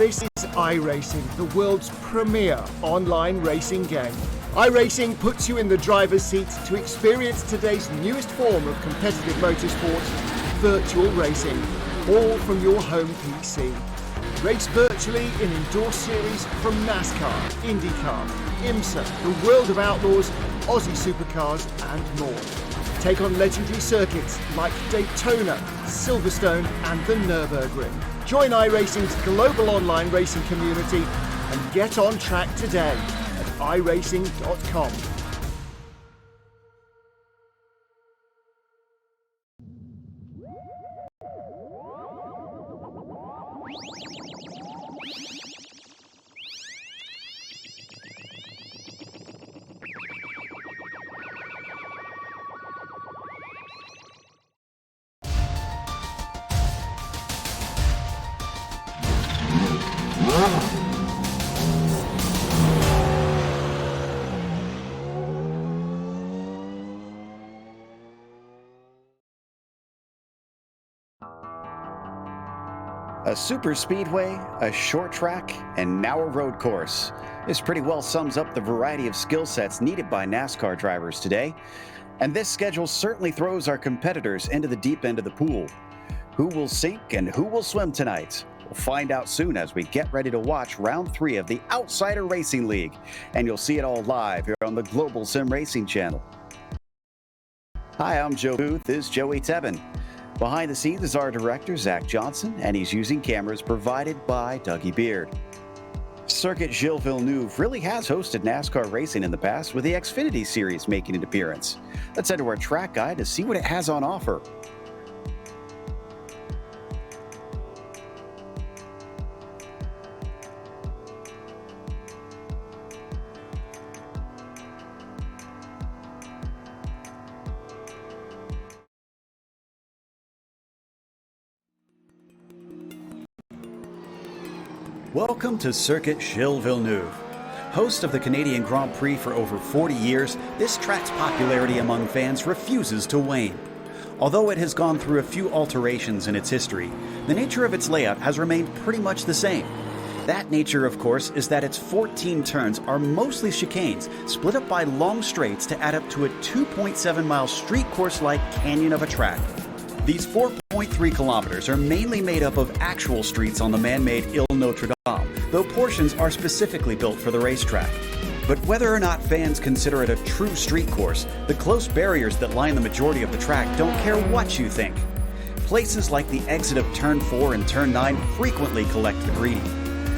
This is iRacing, the world's premier online racing game. iRacing puts you in the driver's seat to experience today's newest form of competitive motorsport, virtual racing, all from your home PC. Race virtually in endorsed series from NASCAR, IndyCar, IMSA, the World of Outlaws, Aussie Supercars and more. Take on legendary circuits like Daytona, Silverstone and the Nürburgring. Join iRacing's global online racing community and get on track today at iRacing.com. A super speedway, a short track, and now a road course. This pretty well sums up the variety of skill sets needed by NASCAR drivers today. And this schedule certainly throws our competitors into the deep end of the pool. Who will sink and who will swim tonight? We'll find out soon as we get ready to watch round 3 of the Outsider Racing League. And you'll see it all live here on the Global Sim Racing channel. Hi, I'm Joe Booth. This is Joey Tebben. Behind the scenes is our director, Zach Johnson, and he's using cameras provided by Dougie Beard. Circuit Gilles Villeneuve really has hosted NASCAR racing in the past, with the Xfinity Series making an appearance. Let's head to our track guide to see what it has on offer. Welcome to Circuit Gilles Villeneuve. Host of the Canadian Grand Prix for over 40 years, this track's popularity among fans refuses to wane. Although it has gone through a few alterations in its history, the nature of its layout has remained pretty much the same. That nature, of course, is that its 14 turns are mostly chicanes, split up by long straights to add up to a 2.7-mile street course-like canyon of a track. These 4.3 kilometers are mainly made up of actual streets on the man-made Ile Notre Dame, though portions are specifically built for the racetrack. But whether or not fans consider it a true street course, the close barriers that line the majority of the track don't care what you think. Places like the exit of Turn 4 and Turn 9 frequently collect the greedy.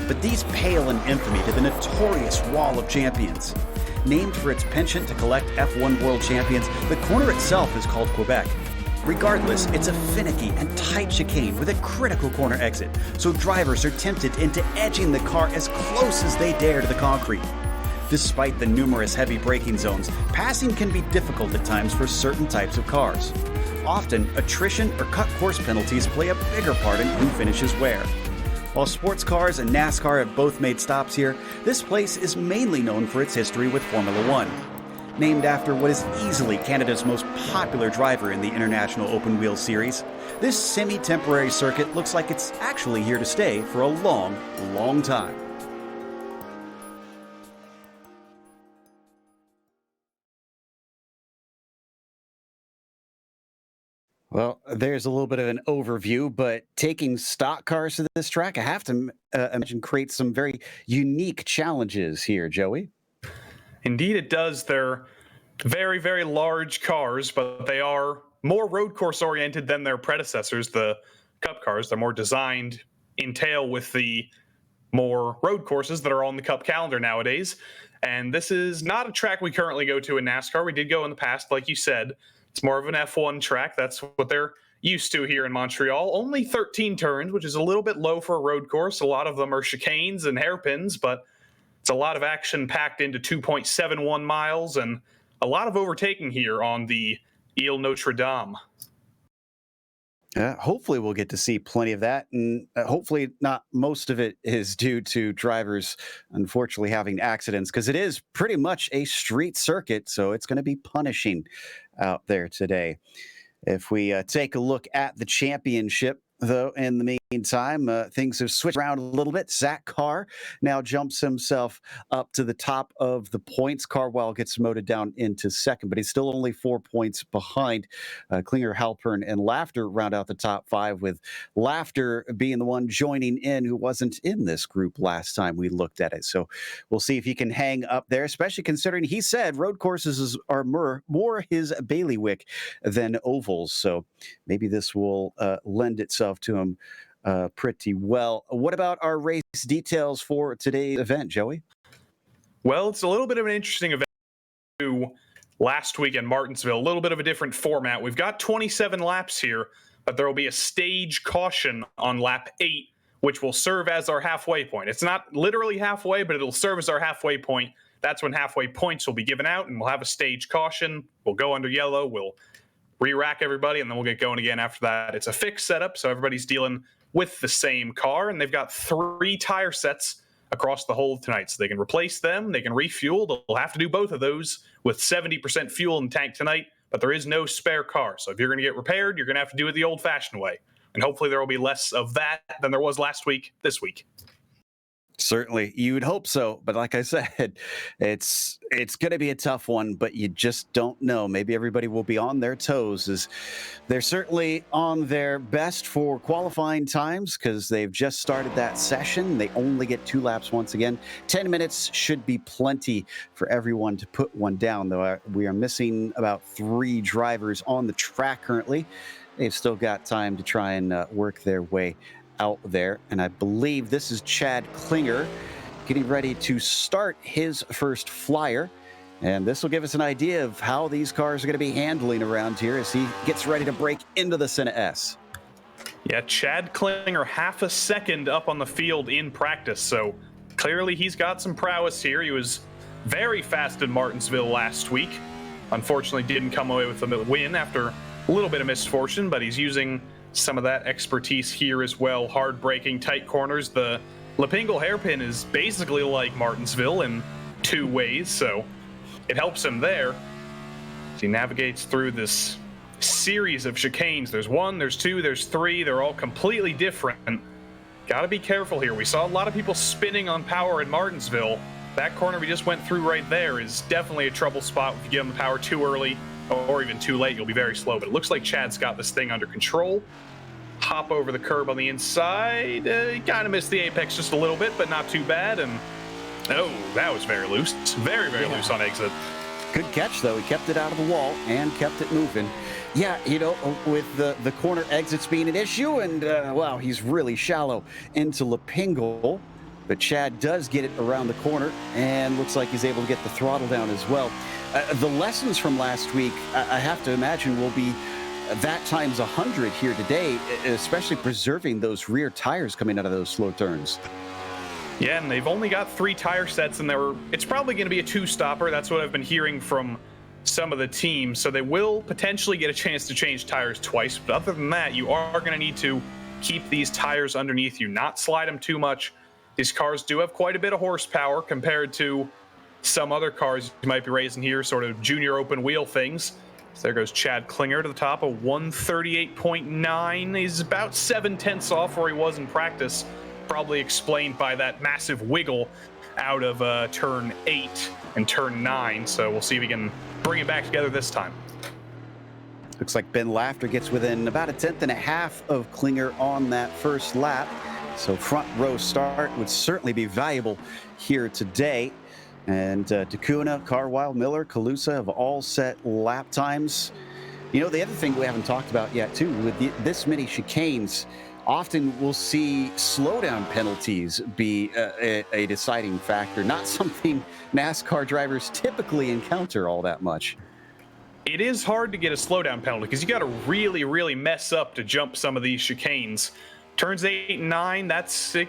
But these pale in infamy to the notorious Wall of Champions. Named for its penchant to collect F1 World Champions, the corner itself is called Quebec. Regardless, it's a finicky and tight chicane with a critical corner exit, so drivers are tempted into edging the car as close as they dare to the concrete. Despite the numerous heavy braking zones, passing can be difficult at times for certain types of cars. Often, attrition or cut course penalties play a bigger part in who finishes where. While sports cars and NASCAR have both made stops here, this place is mainly known for its history with Formula One. Named after what is easily Canada's most popular driver in the International Open Wheel Series, this semi-temporary circuit looks like it's actually here to stay for a long, long time. Well, there's a little bit of an overview, but taking stock cars to this track, I have to imagine creates some very unique challenges here, Joey. Indeed, it does. They're very, very large cars, but they are more road course oriented than their predecessors, the Cup cars. They're more designed in tail with the more road courses that are on the Cup calendar nowadays. And this is not a track we currently go to in NASCAR. We did go in the past, like you said. It's more of an F1 track. That's what they're used to here in Montreal. Only 13 turns, which is a little bit low for a road course. A lot of them are chicanes and hairpins, but it's a lot of action packed into 2.71 miles and a lot of overtaking here on the Ile Notre Dame. Hopefully we'll get to see plenty of that, and hopefully not most of it is due to drivers unfortunately having accidents, because it is pretty much a street circuit, so it's going to be punishing out there today. If we take a look at the championship, though, in the main meantime, things have switched around a little bit. Zach Carr now jumps himself up to the top of the points. Carwell gets moted down into second, but he's still only 4 points behind. Klinger, Halpern, and Laughter round out the top five, with Laughter being the one joining in who wasn't in this group last time we looked at it. So we'll see if he can hang up there, especially considering he said road courses are more his bailiwick than ovals. So maybe this will lend itself to him pretty well. What about our race details for today's event, Joey? Well, it's a little bit of an interesting event to last week in Martinsville, a little bit of a different format. We've got 27 laps here, but there will be a stage caution on lap 8, which will serve as our halfway point. It's not literally halfway, but it'll serve as our halfway point. That's when halfway points will be given out, and we'll have a stage caution. We'll go under yellow. We'll re-rack everybody, and then we'll get going again after that. It's a fixed setup, so everybody's dealing with the same car, and they've got 3 tire sets across the whole tonight, so they can replace them, they can refuel. They'll have to do both of those with 70% fuel in the tank tonight, but there is no spare car. So if you're going to get repaired, you're going to have to do it the old-fashioned way, and hopefully there will be less of that than there was last week this week. Certainly, you would hope so. But like I said, it's going to be a tough one, but you just don't know. Maybe everybody will be on their toes, as they're certainly on their best for qualifying times, because they've just started that session. They only get 2 laps once again. 10 minutes should be plenty for everyone to put one down, though we are missing about 3 drivers on the track currently. They've still got time to try and work their way out there, and I believe this is Chad Klinger getting ready to start his first flyer, and this will give us an idea of how these cars are going to be handling around here as he gets ready to break into the Senna S. Yeah, Chad Klinger half a second up on the field in practice, so clearly he's got some prowess here. He was very fast in Martinsville last week. Unfortunately didn't come away with a win after a little bit of misfortune, but he's using some of that expertise here as well. Hard braking, tight corners. The Lapingle hairpin is basically like Martinsville in 2 ways, so it helps him there. As he navigates through this series of chicanes. There's 1, there's 2, there's 3. They're all completely different. Got to be careful here. We saw a lot of people spinning on power in Martinsville. That corner we just went through right there is definitely a trouble spot. If you get on the power too early or even too late, you'll be very slow. But it looks like Chad's got this thing under control. Hop over the curb on the inside. He kind of missed the apex just a little bit, but not too bad. And oh, that was very loose. Very, very loose on exit. Good catch, though. He kept it out of the wall and kept it moving. Yeah, you know, with the corner exits being an issue, and wow, he's really shallow into Lapingle. But Chad does get it around the corner, and looks like he's able to get the throttle down as well. The lessons from last week, I have to imagine, will be that times 100 here today, especially preserving those rear tires coming out of those slow turns. Yeah, and they've only got 3 tire sets, and it's probably going to be a 2-stopper. That's what I've been hearing from some of the teams. So they will potentially get a chance to change tires twice. But other than that, you are going to need to keep these tires underneath you, not slide them too much. These cars do have quite a bit of horsepower compared to some other cars you might be racing here, sort of junior open wheel things. So there goes Chad Klinger to the top of 138.9. He's about 7/10 off where he was in practice, probably explained by that massive wiggle out of turn 8 and turn 9. So we'll see if he can bring it back together this time. Looks like Ben Laughter gets within about 1/10.5 of Klinger on that first lap. So front row start would certainly be valuable here today. And Takuna, Carwile, Miller, Calusa have all set lap times. You know, the other thing we haven't talked about yet, too, with this many chicanes, often we'll see slowdown penalties be a deciding factor, not something NASCAR drivers typically encounter all that much. It is hard to get a slowdown penalty because you got to really, really mess up to jump some of these chicanes. Turns 8 and 9,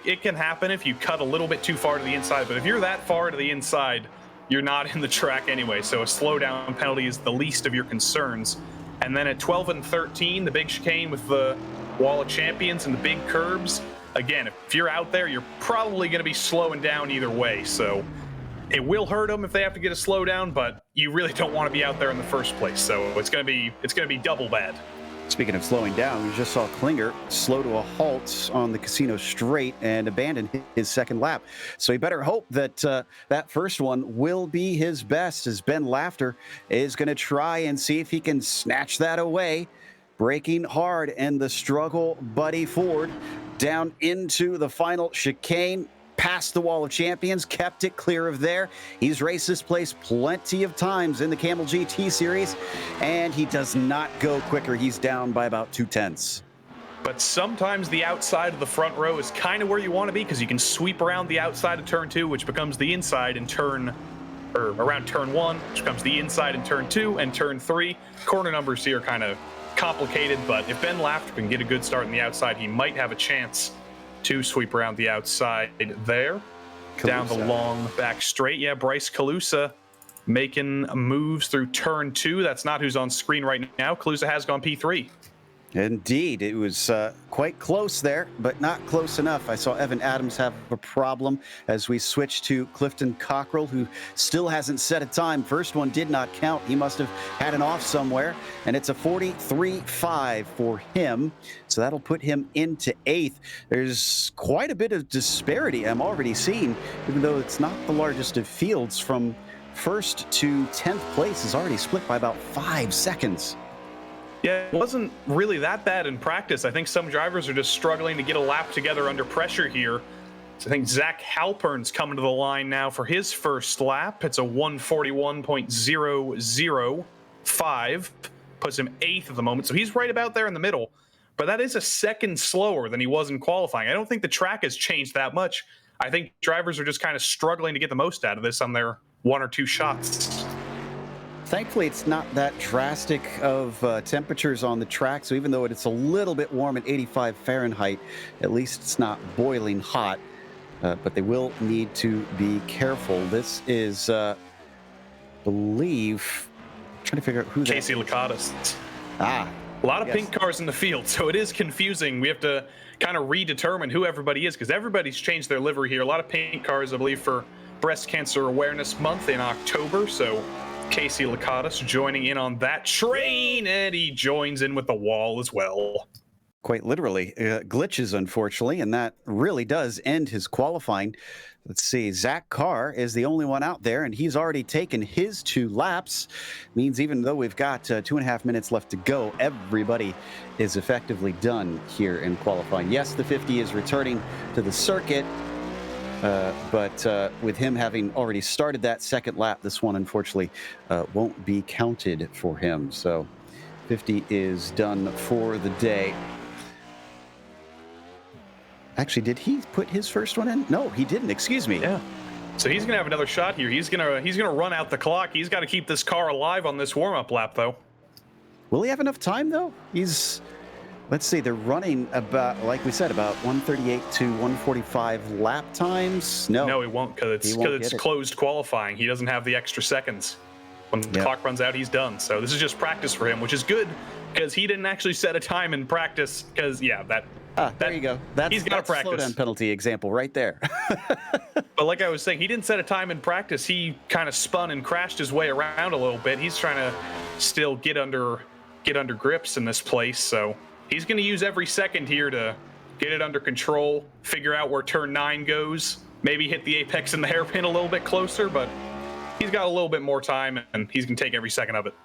it can happen if you cut a little bit too far to the inside. But if you're that far to the inside, you're not in the track anyway. So a slowdown penalty is the least of your concerns. And then at 12 and 13, the big chicane with the Wall of Champions and the big curbs. Again, if you're out there, you're probably going to be slowing down either way. So it will hurt them if they have to get a slowdown, but you really don't want to be out there in the first place. So it's going to be double bad. Speaking of slowing down, we just saw Klinger slow to a halt on the Casino Straight and abandon his second lap. So he better hope that that first one will be his best, as Ben Lafter is going to try and see if he can snatch that away. Braking hard, and the struggle, Buddy Ford, down into the final chicane. Past the Wall of Champions, kept it clear of there. He's raced this place plenty of times in the Camel GT series, and he does not go quicker. He's down by about 2/10. But sometimes the outside of the front row is kind of where you want to be, because you can sweep around the outside of turn 2, which becomes the inside in around turn 1, which becomes the inside in turn 2 and turn 3. Corner numbers here are kind of complicated, but if Ben Lafter can get a good start on the outside, he might have a chance to sweep around the outside there. Calusa. Down the long back straight. Yeah, Bryce Calusa making moves through turn 2. That's not who's on screen right now. Calusa has gone P3. Indeed, it was quite close there, but not close enough. I saw Evan Adams have a problem as we switch to Clifton Cockrell, who still hasn't set a time. First one did not count. He must have had an off somewhere, and it's a 43.5 for him. So that'll put him into 8th. There's quite a bit of disparity I'm already seeing, even though it's not the largest of fields. From 1st to 10th place is already split by about 5 seconds. Yeah, it wasn't really that bad in practice. I think some drivers are just struggling to get a lap together under pressure here. So I think Zach Halpern's coming to the line now for his first lap. It's a 141.005. Puts him 8th at the moment. So he's right about there in the middle. But that is a second slower than he was in qualifying. I don't think the track has changed that much. I think drivers are just kind of struggling to get the most out of this on their 1 or 2 shots. Thankfully, it's not that drastic of temperatures on the track, so even though it's a little bit warm at 85 Fahrenheit, at least it's not boiling hot. But they will need to be careful. This is, believe, trying to figure out who that is. Casey Lakatos. Ah. A lot of pink cars in the field, so it is confusing. We have to kind of redetermine who everybody is, because everybody's changed their livery here. A lot of pink cars, I believe, for Breast Cancer Awareness Month in October, so Casey Lakatos joining in on that train, and he joins in with the wall as well. Quite literally. Glitches, unfortunately, and that really does end his qualifying. Let's see. Zach Carr is the only one out there, and he's already taken his 2 laps. Means even though we've got 2.5 minutes left to go, everybody is effectively done here in qualifying. Yes, the 50 is returning to the circuit. But with him having already started that second lap, this one unfortunately won't be counted for him. So 50 is done for the day. Actually, did he put his first one in? No, he didn't. Excuse me. Yeah. So he's gonna have another shot here. He's gonna run out the clock. He's got to keep this car alive on this warm-up lap, though. Will he have enough time though? Let's see, they're running about, like we said, about 138 to 145 lap times. No, he won't, because it's closed qualifying. He doesn't have the extra seconds. When the clock runs out, he's done. So this is just practice for him, which is good, because he didn't actually set a time in practice. Because there you go. He's got a practice. Slowdown penalty example right there. But like I was saying, he didn't set a time in practice. He kind of spun and crashed his way around a little bit. He's trying to still get under grips in this place. So he's going to use every second here to get it under control, figure out where turn 9 goes, maybe hit the apex and the hairpin a little bit closer, but he's got a little bit more time, and he's going to take every second of it.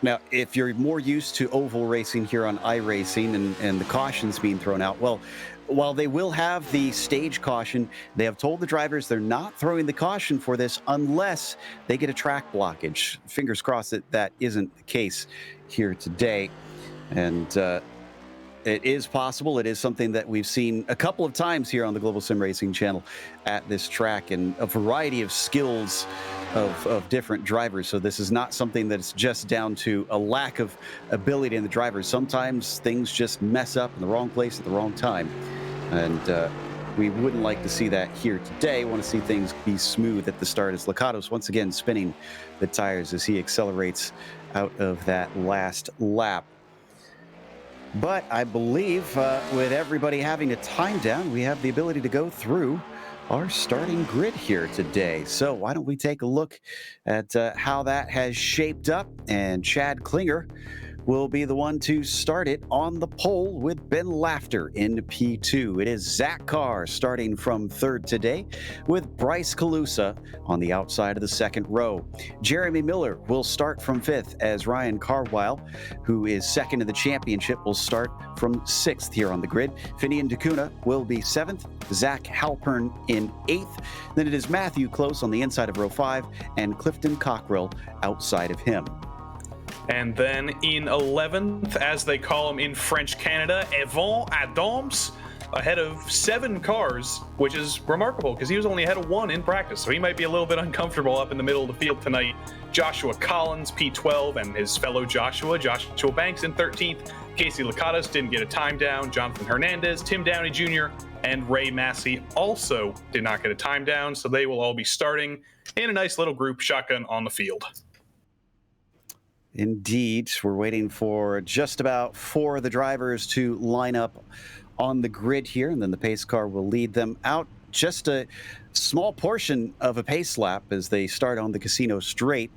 Now, if you're more used to oval racing here on iRacing and the cautions being thrown out, well, while they will have the stage caution, they have told the drivers they're not throwing the caution for this unless they get a track blockage. Fingers crossed that that isn't the case here today. And it is possible. It is something that we've seen a couple of times here on the Global Sim Racing channel at this track, and a variety of skills of different drivers. So this is not something that's just down to a lack of ability in the drivers. Sometimes things just mess up in the wrong place at the wrong time. And we wouldn't like to see that here today. We want to see things be smooth at the start, as Lakatos once again spinning the tires as he accelerates out of that last lap. But I believe with everybody having a time down, we have the ability to go through our starting grid here today. So why don't we take a look at how that has shaped up. And Chad Klinger will be the one to start it on the pole with Ben Laughter in P2. It is Zach Carr starting from third today with Bryce Calusa on the outside of the second row. Jeremy Miller will start from fifth as Ryan Carwile, who is second in the championship, will start from sixth here on the grid. Finian DeCuna will be seventh, Zach Halpern in eighth. Then it is Matthew Close on the inside of row 5 and Clifton Cockrell outside of him. And then in 11th, as they call him in French Canada, Evan Adams, ahead of 7 cars, which is remarkable because he was only ahead of 1 in practice. So he might be a little bit uncomfortable up in the middle of the field tonight. Joshua Collins, P12, and his fellow Joshua Banks in 13th. Casey Lacatas didn't get a time down. Jonathan Hernandez, Tim Downey Jr., and Ray Massey also did not get a time down. So they will all be starting in a nice little group shotgun on the field. Indeed, we're waiting for just about 4 of the drivers to line up on the grid here, and then the pace car will lead them out. Just a small portion of a pace lap as they start on the Casino Straight,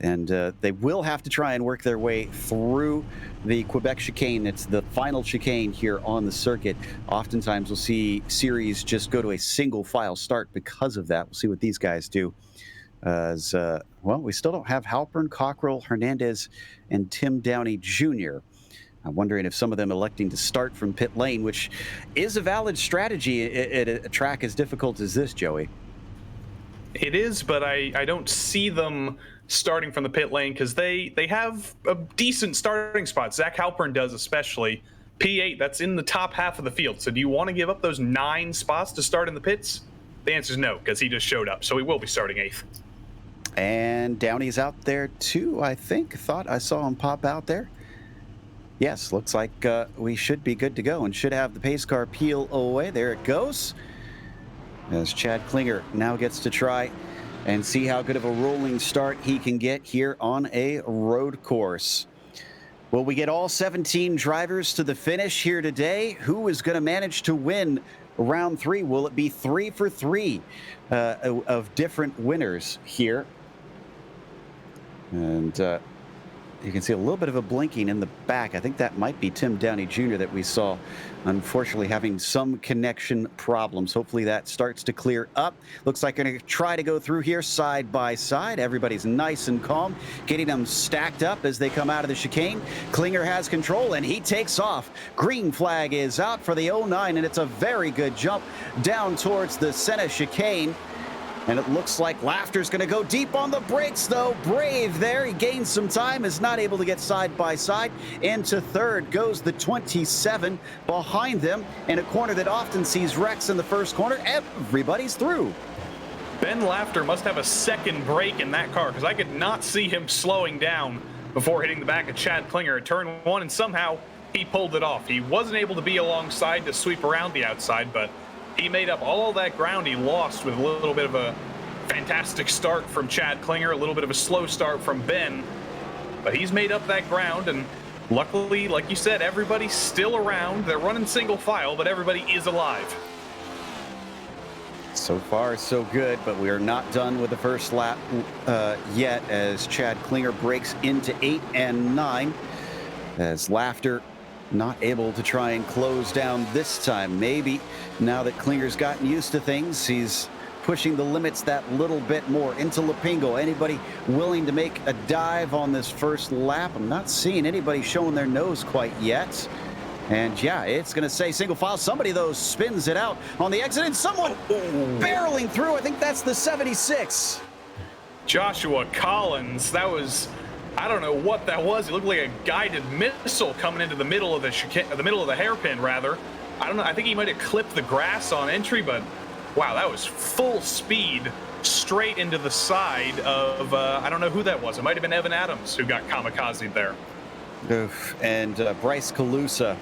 and they will have to try and work their way through the Quebec chicane. It's the final chicane here on the circuit. Oftentimes we'll see series just go to a single file start because of that. We'll see what these guys do. We still don't have Halpern, Cockrell, Hernandez, and Tim Downey Jr. I'm wondering if some of them electing to start from pit lane, which is a valid strategy at a track as difficult as this, Joey. It is, but I don't see them starting from the pit lane because they have a decent starting spot. Zach Halpern does especially. P8, that's in the top half of the field. So do you want to give up those 9 spots to start in the pits? The answer is no, because he just showed up. So he will be starting 8th. And Downey's out there too, I think. Thought I saw him pop out there. Yes, looks like we should be good to go and should have the pace car peel away. There it goes. As Chad Klinger now gets to try and see how good of a rolling start he can get here on a road course. Will we get all 17 drivers to the finish here today? Who is going to manage to win round 3? Will it be 3 for 3 of different winners here? And you can see a little bit of a blinking in the back. I think that might be Tim Downey Jr. that we saw, unfortunately, having some connection problems. Hopefully that starts to clear up. Looks like they're going to try to go through here side by side. Everybody's nice and calm, getting them stacked up as they come out of the chicane. Klinger has control, and he takes off. Green flag is out for the 09, and it's a very good jump down towards the center chicane. And it looks like Laughter's going to go deep on the brakes, though. Brave there. He gains some time, is not able to get side by side. Into third goes the 27. Behind them, in a corner that often sees wrecks in the first corner, everybody's through. Ben Laughter must have a second brake in that car because I could not see him slowing down before hitting the back of Chad Klinger at turn 1, and somehow he pulled it off. He wasn't able to be alongside to sweep around the outside, but he made up all that ground he lost with a little bit of a fantastic start from Chad Klinger, a little bit of a slow start from Ben. But he's made up that ground, and luckily, like you said, everybody's still around. They're running single file, but everybody is alive. So far, so good, but we are not done with the first lap yet as Chad Klinger breaks into 8 and 9 as Laughter not able to try and close down this time. Maybe now that Klinger's gotten used to things, he's pushing the limits that little bit more into Lapingo. Anybody willing to make a dive on this first lap? I'm not seeing anybody showing their nose quite yet. And yeah, it's going to say single file. Somebody, though, spins it out on the exit, and someone barreling through. I think that's the 76. Joshua Collins, that was, I don't know what that was. It looked like a guided missile coming into the middle of the hairpin, rather. I don't know. I think he might have clipped the grass on entry, but wow, that was full speed straight into the side of, I don't know who that was. It might have been Evan Adams who got kamikazed there. Oof. And Bryce Calusa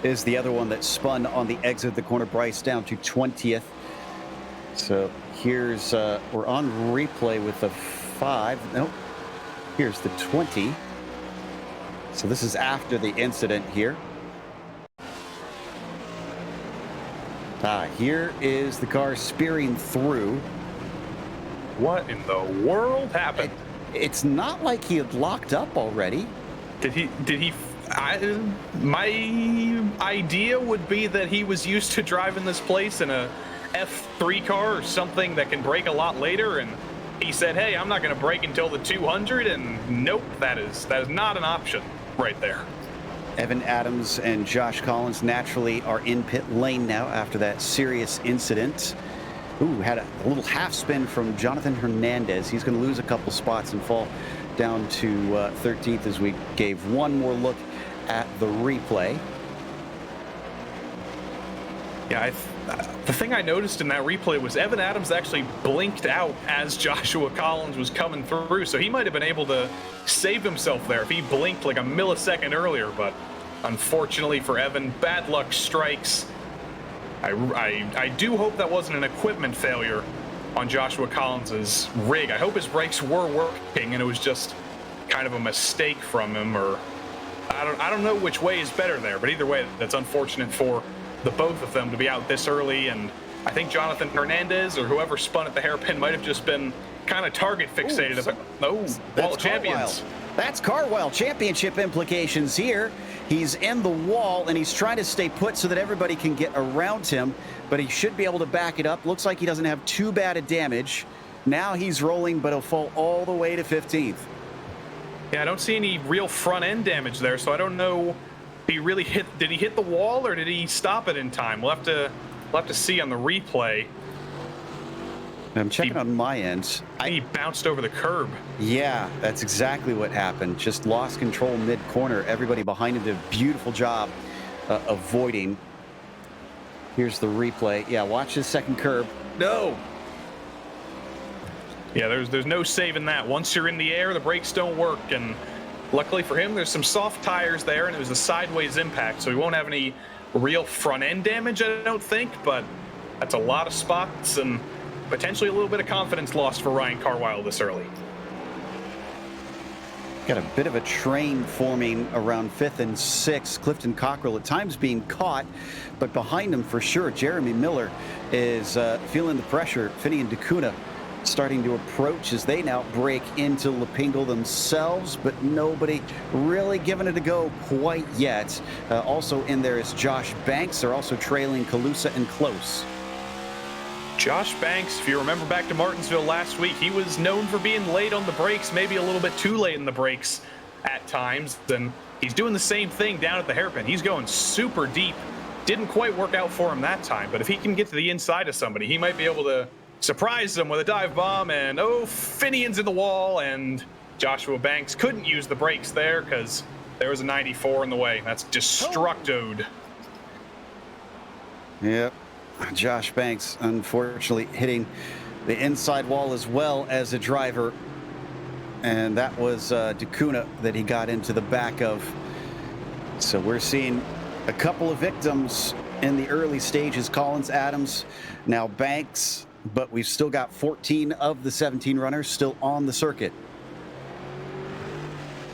is the other one that spun on the exit of the corner. Bryce down to 20th. So here's, we're on replay with the 5. Nope. Here's the 20. So this is after the incident here. Here is the car spearing through. What in the world happened? It's not like he had locked up already. My idea would be that he was used to driving this place in a F3 car or something that can brake a lot later, and he said, hey, I'm not going to brake until the 200, and nope, that is not an option right there. Evan Adams and Josh Collins naturally are in pit lane now after that serious incident. Ooh, had a little half spin from Jonathan Hernandez. He's going to lose a couple spots and fall down to 13th as we gave one more look at the replay. Yeah, the thing I noticed in that replay was Evan Adams actually blinked out as Joshua Collins was coming through, so he might have been able to save himself there if he blinked like a millisecond earlier, but unfortunately for Evan, bad luck strikes. I do hope that wasn't an equipment failure on Joshua Collins's rig. I hope his brakes were working and it was just kind of a mistake from him, or I don't know which way is better there, but either way, that's unfortunate for the both of them to be out this early. And I think Jonathan Hernandez or whoever spun at the hairpin might have just been kind of target fixated. Wall of Champions. That's Carwile. Championship implications here. He's in the wall and he's trying to stay put so that everybody can get around him, but he should be able to back it up. Looks like he doesn't have too bad a damage. Now he's rolling, but he'll fall all the way to 15th. Yeah, I don't see any real front end damage there, so I don't know if he really did he hit the wall or did he stop it in time? We'll have to see on the replay. I'm checking on my end. He bounced over the curb. Yeah, that's exactly what happened. Just lost control mid-corner. Everybody behind him did a beautiful job avoiding. Here's the replay. Yeah, watch his second curb. No. Yeah, there's no saving that. Once you're in the air, the brakes don't work, and luckily for him, there's some soft tires there, and it was a sideways impact, so he won't have any real front-end damage, I don't think, but that's a lot of spots and potentially a little bit of confidence lost for Ryan Carwile this early. Got a bit of a train forming around 5th and 6th. Clifton Cockrell at times being caught, but behind him for sure, Jeremy Miller is feeling the pressure. Finian DeCuna starting to approach as they now break into Lepingle themselves, but nobody really giving it a go quite yet. Also in there is Josh Banks. They're also trailing Calusa and Close. Josh Banks, if you remember back to Martinsville last week, he was known for being late on the brakes, maybe a little bit too late in the brakes at times. And he's doing the same thing down at the hairpin. He's going super deep. Didn't quite work out for him that time, but if he can get to the inside of somebody, he might be able to surprise them with a dive bomb. And Finian's in the wall, and Joshua Banks couldn't use the brakes there because there was a 94 in the way. That's destructoed. Yep. Josh Banks, unfortunately, hitting the inside wall as well as a driver. And that was DeCuna that he got into the back of. So we're seeing a couple of victims in the early stages. Collins, Adams, now Banks. But we've still got 14 of the 17 runners still on the circuit.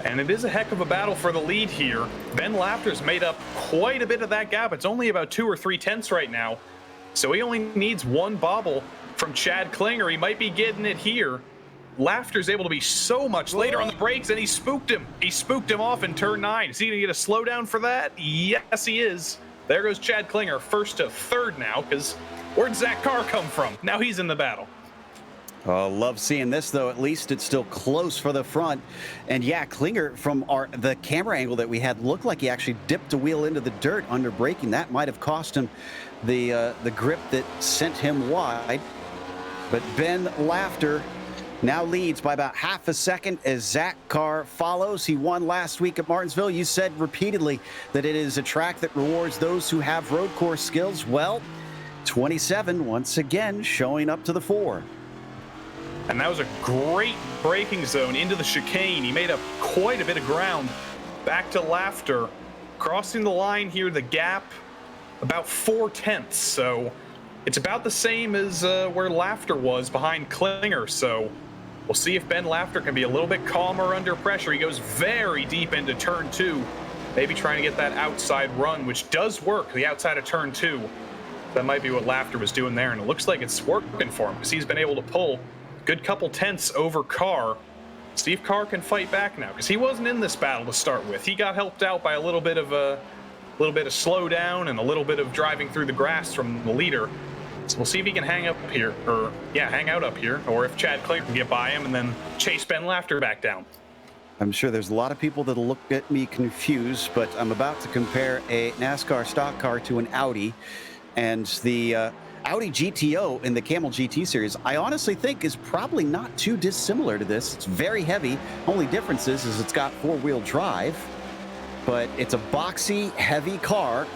And it is a heck of a battle for the lead here. Ben Lafter's made up quite a bit of that gap. It's only about 2 or 3 tenths right now. So he only needs one bobble from Chad Klinger. He might be getting it here. Lafter's able to be so much later on the brakes, and he spooked him. He spooked him off in turn 9. Is he going to get a slowdown for that? Yes, he is. There goes Chad Klinger, first to third now, because where'd Zach Carr come from? Now he's in the battle. Love seeing this, though. At least it's still close for the front. And yeah, Klinger, from the camera angle that we had, looked like he actually dipped a wheel into the dirt under braking. That might have cost him the grip that sent him wide. But Ben Lafter now leads by about half a second as Zach Carr follows. He won last week at Martinsville. You said repeatedly that it is a track that rewards those who have road course skills. Well, 27 once again showing up to the fore. And that was a great braking zone into the chicane. He made up quite a bit of ground. Back to Lafter. Crossing the line here, the gap, about 4 tenths. So it's about the same as where Lafter was behind Klinger. So we'll see if Ben Lafter can be a little bit calmer under pressure. He goes very deep into turn 2. Maybe trying to get that outside run, which does work, the outside of turn 2. That might be what Lafter was doing there. And it looks like it's working for him because he's been able to pull good couple tenths over Carr. See if Carr can fight back now, because he wasn't in this battle to start with. He got helped out by a little bit of slowdown and a little bit of driving through the grass from the leader. So we'll see if he can hang out up here, or if Chad Klinger can get by him and then chase Ben Lafter back down. I'm sure there's a lot of people that'll look at me confused, but I'm about to compare a NASCAR stock car to an Audi, and the Audi GTO in the Camel GT series, I honestly think is probably not too dissimilar to this. It's very heavy. Only difference is it's got four-wheel drive, but it's a boxy, heavy car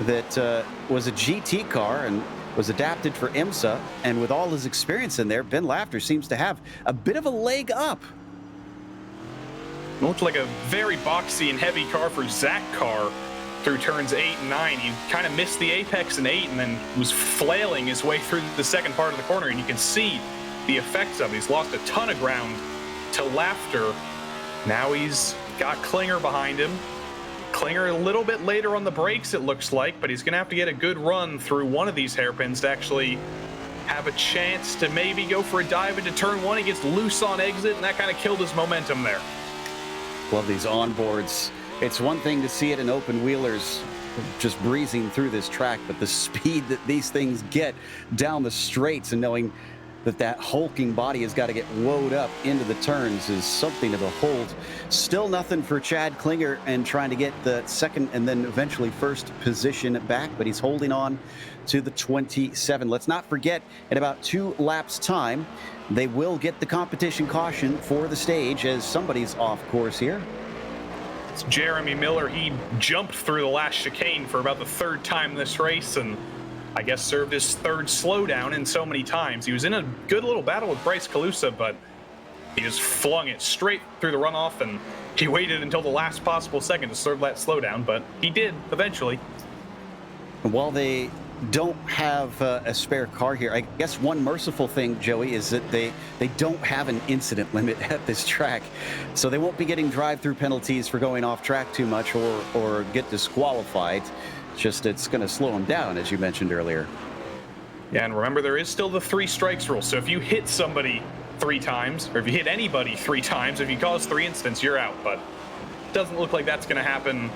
that was a GT car and was adapted for IMSA. And with all his experience in there, Ben Lafter seems to have a bit of a leg up. It looked like a very boxy and heavy car for Zach Carr through turns 8 and 9. He kind of missed the apex in 8 and then was flailing his way through the second part of the corner, and you can see the effects of it. He's lost a ton of ground to Lafter. Now he's got Klinger behind him. Klinger a little bit later on the brakes, it looks like, but he's going to have to get a good run through one of these hairpins to actually have a chance to maybe go for a dive into turn 1. He gets loose on exit, and that kind of killed his momentum there. Love these onboards. It's one thing to see it in open wheelers just breezing through this track, but the speed that these things get down the straights and knowing that that hulking body has got to get woed up into the turns is something to behold. Still nothing for Chad Klinger and trying to get the second and then eventually first position back, but he's holding on to the 27. Let's not forget, in about 2 laps time, they will get the competition caution for the stage as somebody's off course here. It's Jeremy Miller. He jumped through the last chicane for about the 3rd time this race, and I guess served his 3rd slowdown in so many times. He was in a good little battle with Bryce Calusa, but he just flung it straight through the runoff, and he waited until the last possible second to serve that slowdown, but he did eventually. While they don't have a spare car here, I guess one merciful thing, Joey, is that they don't have an incident limit at this track, so they won't be getting drive-through penalties for going off track too much or get disqualified. Just it's going to slow them down, as you mentioned earlier. Yeah, and remember, there is still the 3 strikes rule. So if you hit somebody 3 times, or if you hit anybody 3 times, if you cause 3 incidents, you're out. But it doesn't look like that's going to happen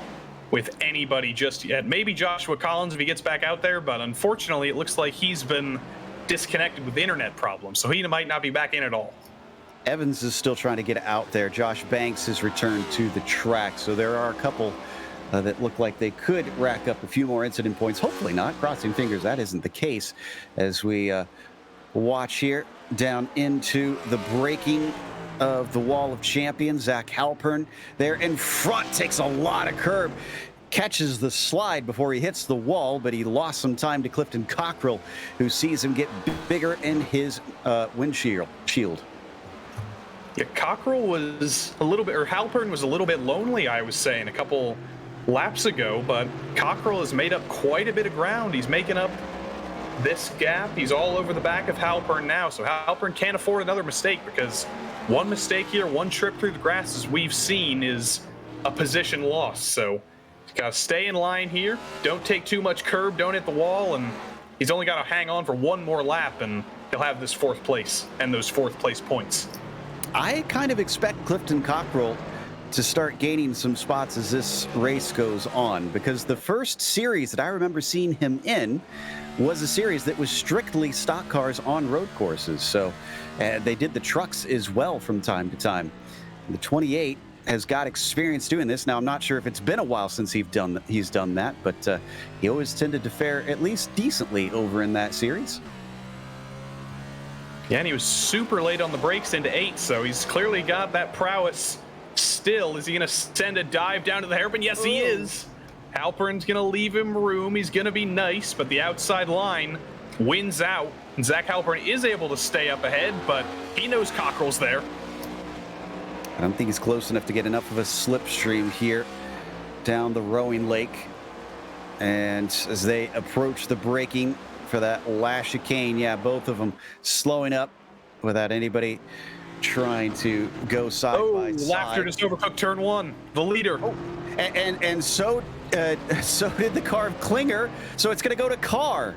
with anybody just yet. Maybe Joshua Collins if he gets back out there, but unfortunately, it looks like he's been disconnected with internet problems, so he might not be back in at all. Evans is still trying to get out there. Josh Banks has returned to the track, so there are a couple that look like they could rack up a few more incident points. Hopefully not. Crossing fingers that isn't the case as we watch here down into the breaking of the Wall of Champions. Zach Halpern there in front takes a lot of curb. Catches the slide before he hits the wall, but he lost some time to Clifton Cockrell, who sees him get bigger in his windshield. Yeah, Cockrell was a little bit, or Halpern was a little bit lonely, I was saying, a couple laps ago, but Cockrell has made up quite a bit of ground. He's making up this gap. He's all over the back of Halpern now, so Halpern can't afford another mistake, because one mistake here, one trip through the grass, as we've seen, is a position loss. So he's got to stay in line here, don't take too much curb, don't hit the wall, and he's only got to hang on for one more lap, and he'll have this 4th place and those 4th place points. I kind of expect Clifton Cockrell to start gaining some spots as this race goes on, because the first series that I remember seeing him in was a series that was strictly stock cars on road courses. So they did the trucks as well from time to time. The 28 has got experience doing this. Now, I'm not sure if it's been a while since he's done that, but he always tended to fare at least decently over in that series. Yeah, and he was super late on the brakes into 8, so he's clearly got that prowess still. Is he going to send a dive down to the hairpin? Yes, he is. Halpern's going to leave him room. He's going to be nice, but the outside line wins out. And Zach Halpern is able to stay up ahead, but he knows Cockrell's there. I don't think he's close enough to get enough of a slipstream here down the rowing lake. And as they approach the braking for that last chicane, yeah, both of them slowing up without anybody trying to go side by side. Lafter just overtook turn 1, the leader. Oh, and so did the car of Klinger, so it's going to go to Carr.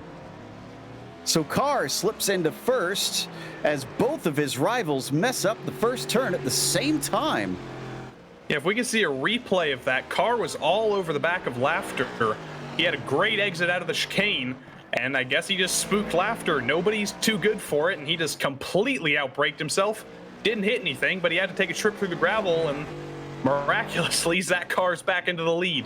So Carr slips into first as both of his rivals mess up the first turn at the same time. Yeah, if we could see a replay of that, Carr was all over the back of Laughter. He had a great exit out of the chicane, and I guess he just spooked Laughter. Nobody's too good for it, and he just completely outbraked himself. Didn't hit anything, but he had to take a trip through the gravel, and miraculously, Zach Carr's back into the lead.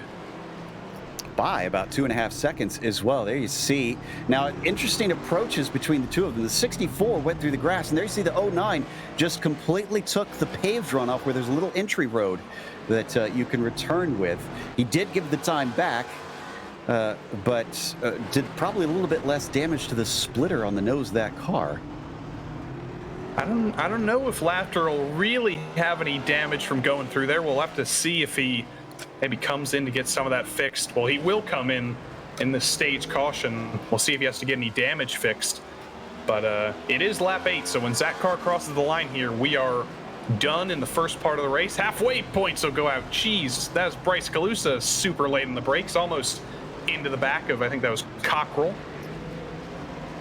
By about 2.5 seconds as well. There you see. Now, interesting approaches between the two of them. The 64 went through the grass, and there you see the 09 just completely took the paved runoff where there's a little entry road that you can return with. He did give the time back, but did probably a little bit less damage to the splitter on the nose of that car. I don't know if Laughter will really have any damage from going through there. We'll have to see if he maybe comes in to get some of that fixed. Well, he will come in this stage caution. We'll see if he has to get any damage fixed. But it is lap 8, so when Zach Carr crosses the line here, we are done in the first part of the race. Halfway points will go out. Jeez, that was Bryce Calusa super late in the brakes, almost into the back of, I think that was Cockrell.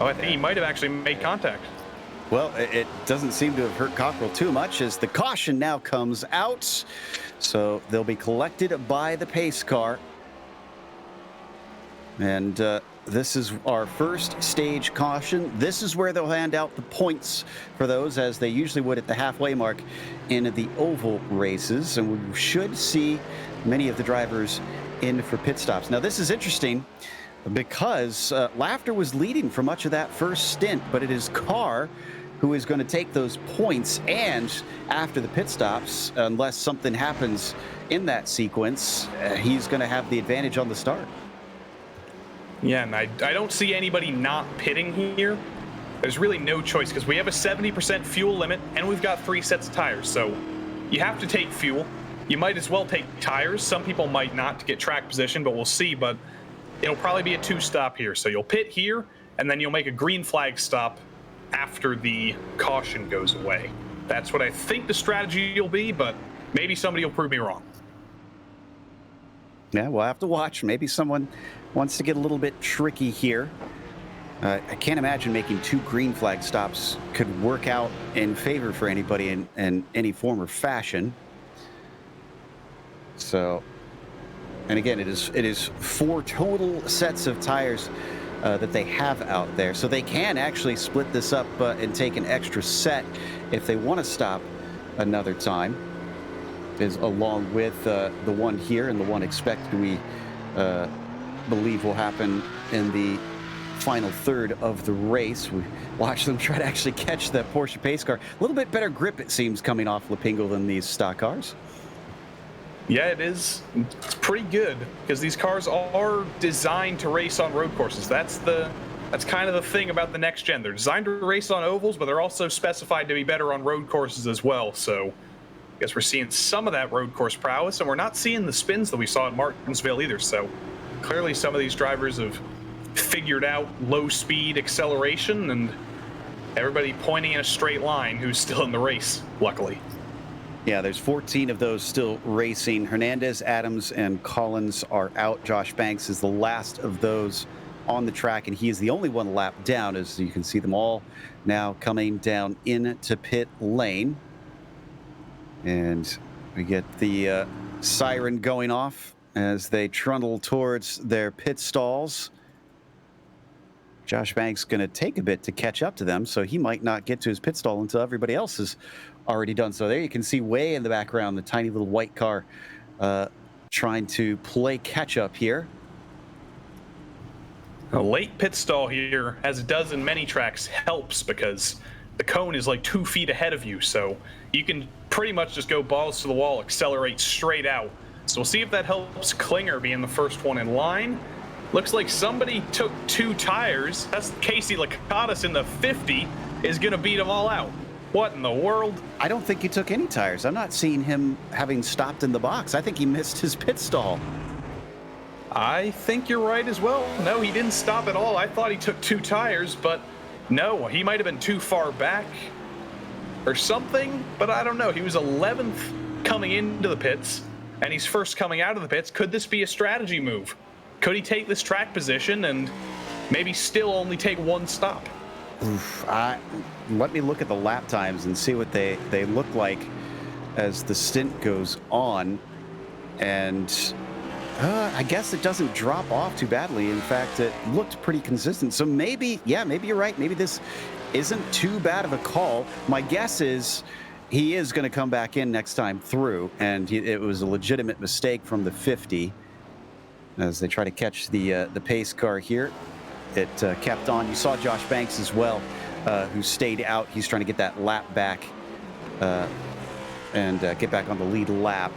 Oh, I think he might have actually made contact. Well, it doesn't seem to have hurt Cockrell too much as the caution now comes out. So they'll be collected by the pace car. And this is our first stage caution. This is where they'll hand out the points for those, as they usually would at the halfway mark in the oval races. And we should see many of the drivers in for pit stops. Now, this is interesting because Laughter was leading for much of that first stint, but it is Carr who is going to take those points, and after the pit stops, unless something happens in that sequence, he's going to have the advantage on the start. Yeah, and I don't see anybody not pitting here. There's really no choice because we have a 70% fuel limit, and we've got 3 sets of tires, so you have to take fuel. You might as well take tires. Some people might not to get track position, but we'll see. But it'll probably be a 2-stop here. So you'll pit here, and then you'll make a green flag stop after the caution goes away. That's what I think the strategy will be, but maybe somebody will prove me wrong. Yeah, we'll have to watch. Maybe someone wants to get a little bit tricky here. I can't imagine making 2 green flag stops could work out in favor for anybody in any form or fashion. So, and again, it is 4 total sets of tires that they have out there. So they can actually split this up and take an extra set if they want to stop another time, is along with the one here and the one expected we believe will happen in the final third of the race. We watch them try to actually catch that Porsche pace car. A little bit better grip, it seems, coming off Lapingo than these stock cars. Yeah, it is. It's pretty good because these cars are designed to race on road courses. That's kind of the thing about the next gen. They're designed to race on ovals, but they're also specified to be better on road courses as well. So I guess we're seeing some of that road course prowess, and we're not seeing the spins that we saw at Martinsville either. So clearly some of these drivers have figured out low speed acceleration, and everybody pointing in a straight line who's still in the race, luckily. Yeah, there's 14 of those still racing. Hernandez, Adams, and Collins are out. Josh Banks is the last of those on the track, and he is the only one lap down, as you can see them all now coming down into pit lane. And we get the siren going off as they trundle towards their pit stalls. Josh Banks going to take a bit to catch up to them, so he might not get to his pit stall until everybody else is already done. So there you can see way in the background the tiny little white car trying to play catch up here. A late pit stall here, as it does in many tracks, helps because the cone is like 2 feet ahead of you, so you can pretty much just go balls to the wall, accelerate straight out. So we'll see if that helps Klinger being the first one in line. Looks like somebody took 2 tires. That's Casey Lakatos in the 50 is going to beat them all out. What in the world? I don't think he took any tires. I'm not seeing him having stopped in the box. I think he missed his pit stall. I think you're right as well. No, he didn't stop at all. I thought he took 2 tires, but no, he might have been too far back or something, but I don't know. He was 11th coming into the pits, and he's first coming out of the pits. Could this be a strategy move? Could he take this track position and maybe still only take one stop. Let me look at the lap times and see what they look like as the stint goes on. And I guess it doesn't drop off too badly. In fact, it looked pretty consistent. So maybe you're right. Maybe this isn't too bad of a call. My guess is he is going to come back in next time through, and it was a legitimate mistake from the 50 as they try to catch the pace car here. It kept on. You saw Josh Banks as well, who stayed out. He's trying to get that lap back and get back on the lead lap.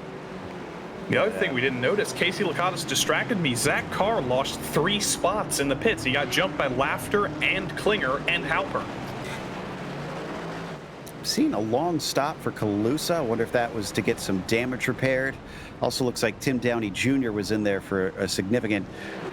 The other thing we didn't notice, Casey Lakatos distracted me. Zach Carr lost 3 spots in the pits. He got jumped by Lafter and Klinger and Halpern. Seen a long stop for Kalusa. I wonder if that was to get some damage repaired. Also looks like Tim Downey Jr. was in there for a significant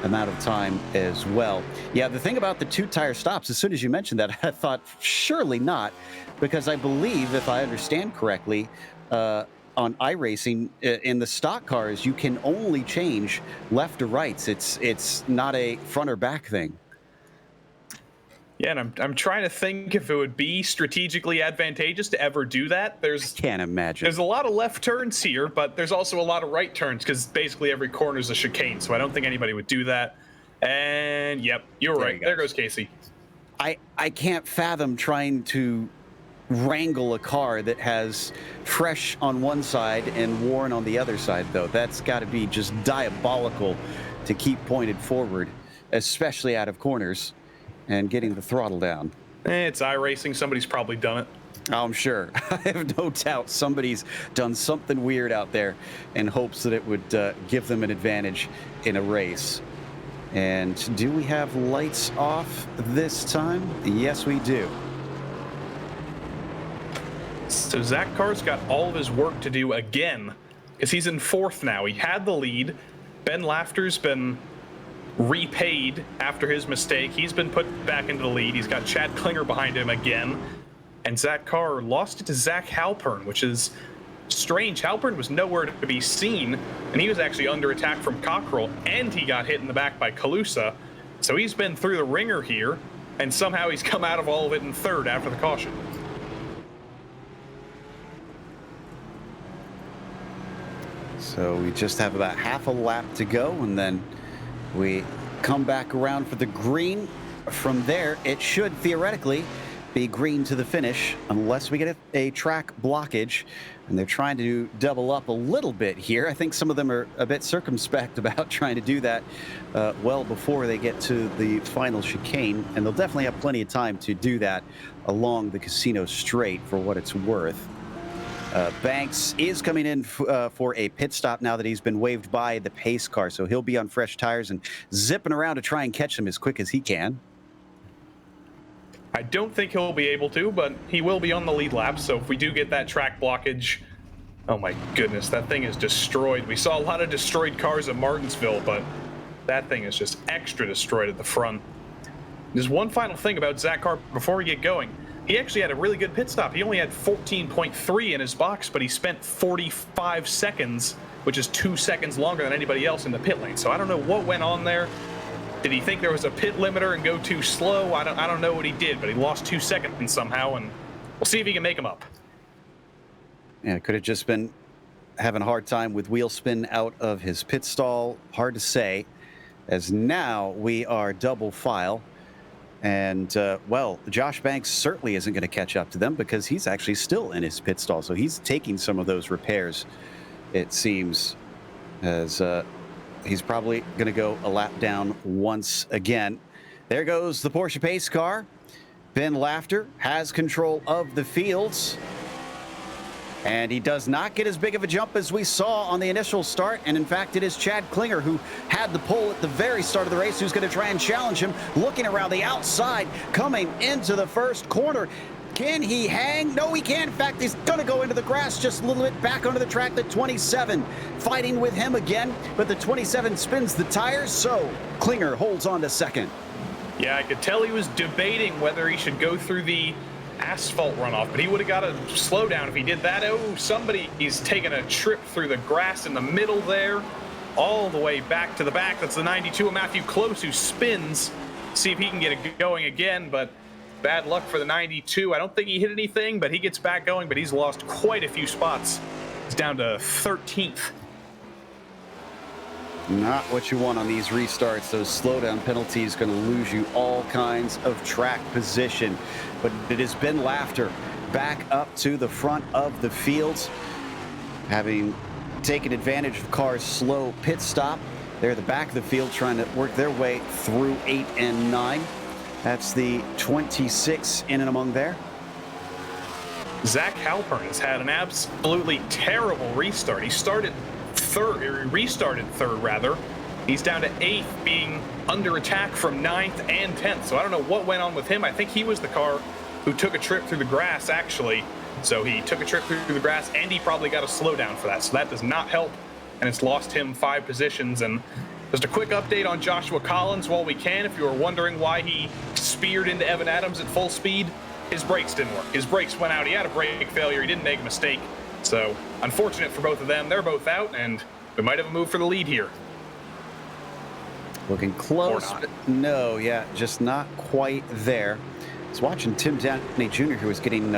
amount of time as well. Yeah, the thing about the 2-tire stops, as soon as you mentioned that, I thought surely not, because I believe, if I understand correctly, on iRacing, in the stock cars, you can only change left to rights. It's not a front or back thing. Yeah, and I'm trying to think if it would be strategically advantageous to ever do that. I can't imagine. There's a lot of left turns here, but there's also a lot of right turns because basically every corner is a chicane. So I don't think anybody would do that. And yep, you're right. There goes Casey. I can't fathom trying to wrangle a car that has fresh on one side and worn on the other side, though. That's got to be just diabolical to keep pointed forward, especially out of corners. And getting the throttle down. It's iRacing. Somebody's probably done it. I'm sure. I have no doubt somebody's done something weird out there in hopes that it would give them an advantage in a race. And do we have lights off this time? Yes, we do. So Zach Carr's got all of his work to do again because he's in 4th now. He had the lead. Ben Lafter's been repaid after his mistake. He's been put back into the lead. He's got Chad Klinger behind him again. And Zach Carr lost it to Zach Halpern, which is strange. Halpern was nowhere to be seen, and he was actually under attack from Cockrell, and he got hit in the back by Kalusa. So he's been through the ringer here, and somehow he's come out of all of it in 3rd after the caution. So we just have about half a lap to go, and then we come back around for the green. From there, it should theoretically be green to the finish unless we get a track blockage. And they're trying to double up a little bit here. I think some of them are a bit circumspect about trying to do that well before they get to the final chicane. And they'll definitely have plenty of time to do that along the Casino Straight for what it's worth. Banks is coming in for a pit stop now that he's been waved by the pace car. So he'll be on fresh tires and zipping around to try and catch them as quick as he can. I don't think he'll be able to, but he will be on the lead lap. So if we do get that track blockage, oh my goodness, that thing is destroyed. We saw a lot of destroyed cars at Martinsville, but that thing is just extra destroyed at the front. There's one final thing about Zach Carr before we get going. He actually had a really good pit stop. He only had 14.3 in his box, but he spent 45 seconds, which is 2 seconds longer than anybody else in the pit lane. So I don't know what went on there. Did he think there was a pit limiter and go too slow? I don't know what he did, but he lost 2 seconds somehow, and we'll see if he can make them up. Yeah, it could have just been having a hard time with wheel spin out of his pit stall. Hard to say, as now we are double file. And, well, Josh Banks certainly isn't going to catch up to them because he's actually still in his pit stall. So he's taking some of those repairs, it seems, as he's probably going to go a lap down once again. There goes the Porsche pace car. Ben Lafter has control of the fields. And he does not get as big of a jump as we saw on the initial start. And in fact, it is Chad Klinger who had the pole at the very start of the race who's going to try and challenge him, looking around the outside, coming into the first corner. Can he hang? No, he can't. In fact, he's going to go into the grass just a little bit back onto the track. The 27 fighting with him again, but the 27 spins the tires, so Klinger holds on to second. Yeah, I could tell he was debating whether he should go through the asphalt runoff, but he would have got a slow down if he did that. Oh, somebody's taking a trip through the grass in the middle there, all the way back to the back. That's the 92 of Matthew Close, who spins see if he can get it going again, but bad luck for the 92. I don't think he hit anything, but he gets back going, but he's lost quite a few spots. He's down to 13th. Not what you want on these restarts. Those slowdown penalties going to lose you all kinds of track position. But it has been Lafter back up to the front of the field, having taken advantage of Carr's slow pit stop. They're at the back of the field trying to work their way through 8 and 9. That's the 26 in and among there. Zach Halpern has had an absolutely terrible restart. He restarted third rather. He's down to 8th, being under attack from 9th and 10th. So I don't know what went on with him. I think he was the car who took a trip through the grass, actually. So he took a trip through the grass, and he probably got a slowdown for that. So that does not help, and it's lost him 5 positions. And just a quick update on Joshua Collins while we can. If you were wondering why he speared into Evan Adams at full speed, his brakes didn't work. His brakes went out. He had a brake failure. He didn't make a mistake. So unfortunate for both of them. They're both out, and we might have a move for the lead here. Looking close, but no, yeah, just not quite there. I was watching Tim Downey Jr., who was getting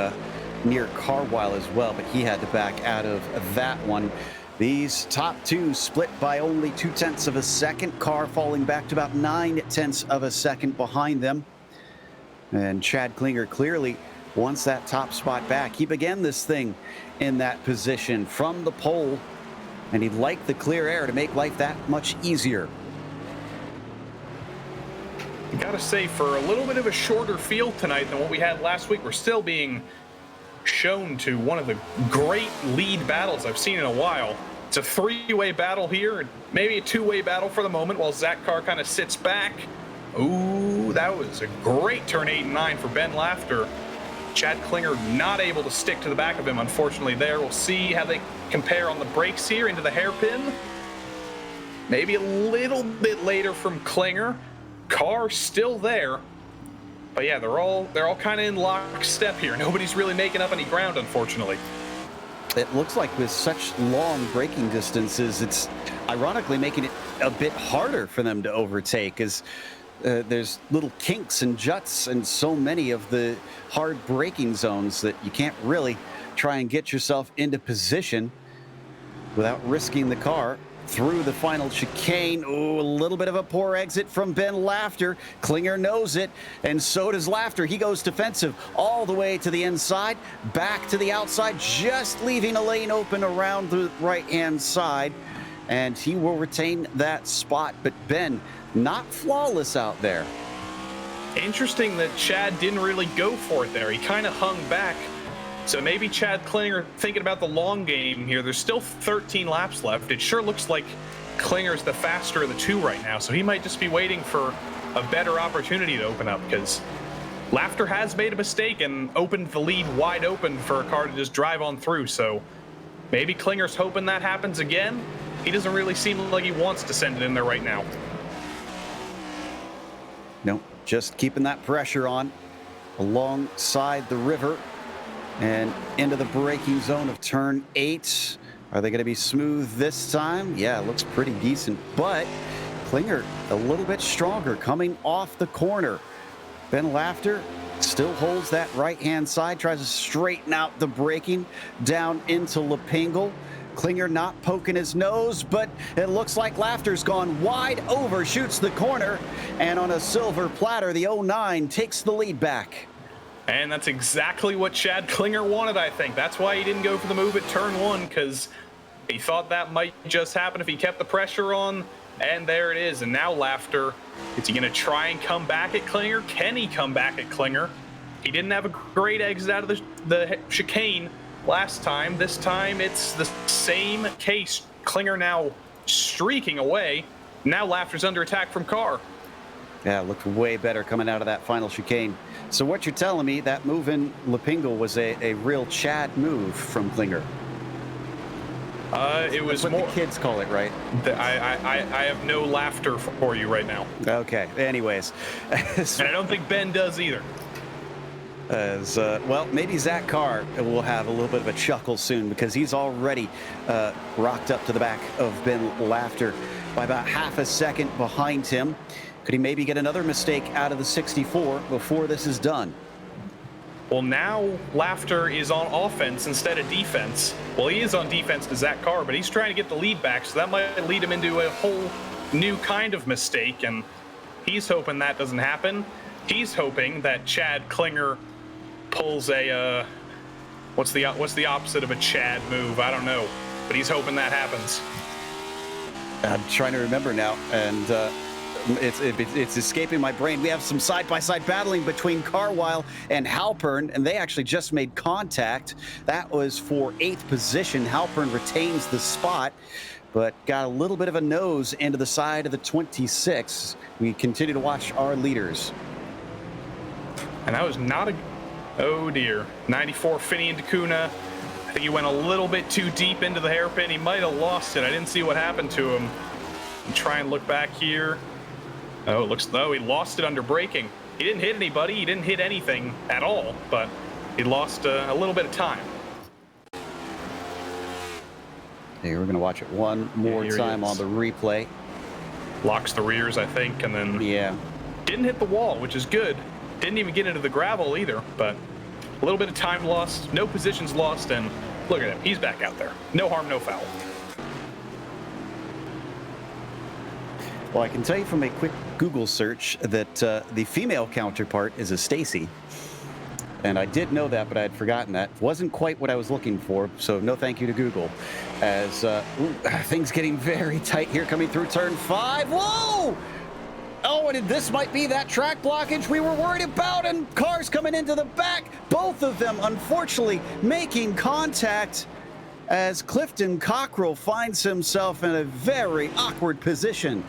near Carwile as well, but he had to back out of that one. These top two split by only 0.2 of a second. Carr falling back to about 0.9 of a second behind them. And Chad Klinger clearly wants that top spot back. He began this thing in that position from the pole, and he'd like the clear air to make life that much easier. I gotta say, for a little bit of a shorter field tonight than what we had last week, we're still being shown to one of the great lead battles I've seen in a while. It's a 3-way battle here, maybe a 2-way battle for the moment, while Zach Carr kind of sits back. Ooh, that was a great turn 8 and 9 for Ben Lafter. Chad Klinger not able to stick to the back of him, unfortunately, there. We'll see how they compare on the brakes here into the hairpin. Maybe a little bit later from Klinger. Carr still there. But yeah, they're all kind of in lockstep here. Nobody's really making up any ground, unfortunately. It looks like with such long braking distances, it's ironically making it a bit harder for them to overtake, as there's little kinks and juts and so many of the hard braking zones that you can't really try and get yourself into position without risking the car through the final chicane. Ooh, a little bit of a poor exit from Ben Lafter. Klinger knows it, and so does Lafter. He goes defensive all the way to the inside, back to the outside, just leaving a lane open around the right-hand side, and he will retain that spot. But Ben, not flawless out there. Interesting that Chad didn't really go for it there. He kind of hung back. So maybe Chad Klinger thinking about the long game here. There's still 13 laps left. It sure looks like Klinger's the faster of the two right now. So he might just be waiting for a better opportunity to open up, because Lafter has made a mistake and opened the lead wide open for a car to just drive on through. So maybe Klinger's hoping that happens again. He doesn't really seem like he wants to send it in there right now. No, just keeping that pressure on alongside the river and into the braking zone of turn 8. Are they going to be smooth this time? Yeah, it looks pretty decent, but Klinger a little bit stronger coming off the corner. Ben Lafter still holds that right-hand side, tries to straighten out the braking down into Lepingle. Klinger not poking his nose, but it looks like Lafter's gone wide over, shoots the corner, and on a silver platter, the 09 takes the lead back. And that's exactly what Chad Klinger wanted, I think. That's why he didn't go for the move at turn 1, because he thought that might just happen if he kept the pressure on. And there it is. And now Lafter, is he going to try and come back at Klinger? Can he come back at Klinger? He didn't have a great exit out of the chicane last time. This time it's the same case. Klinger now streaking away. Now Lafter's under attack from Carr. Yeah, it looked way better coming out of that final chicane. So what you're telling me, that move in Lepingle was a real Chad move from Klinger? It was what more. The kids call it, right? I have no laughter for you right now. Okay. Anyways, and I don't think Ben does either. Well, maybe Zach Carr will have a little bit of a chuckle soon, because he's already rocked up to the back of Ben Lafter by about half a second behind him. Could he maybe get another mistake out of the 64 before this is done? Well, now Laughter is on offense instead of defense. Well, he is on defense to Zach Carr, but he's trying to get the lead back, so that might lead him into a whole new kind of mistake, and he's hoping that doesn't happen. He's hoping that Chad Klinger pulls a, what's the opposite of a Chad move? I don't know, but he's hoping that happens. I'm trying to remember now, and it's escaping my brain. We have some side-by-side battling between Carwile and Halpern, and they actually just made contact. That was for 8th position. Halpern retains the spot, but got a little bit of a nose into the side of the 26. We continue to watch our leaders. And that was not a... Oh, dear. 94, Finian D'Cunha. I think he went a little bit too deep into the hairpin. He might have lost it. I didn't see what happened to him. And try and look back here. Oh, it looks though he lost it under braking. He didn't hit anybody. He didn't hit anything at all, but he lost a little bit of time. Hey, we're going to watch it one more time on the replay. Locks the rears, I think, and then didn't hit the wall, which is good. Didn't even get into the gravel either, but a little bit of time lost, no positions lost, and look at him. He's back out there. No harm, no foul. Well, I can tell you from a quick Google search that the female counterpart is a Stacy. And I did know that, but I had forgotten that. Wasn't quite what I was looking for, so no thank you to Google. As things getting very tight here coming through turn 5. Whoa! Oh, and this might be that track blockage we were worried about, and cars coming into the back. Both of them, unfortunately, making contact as Clifton Cockrell finds himself in a very awkward position.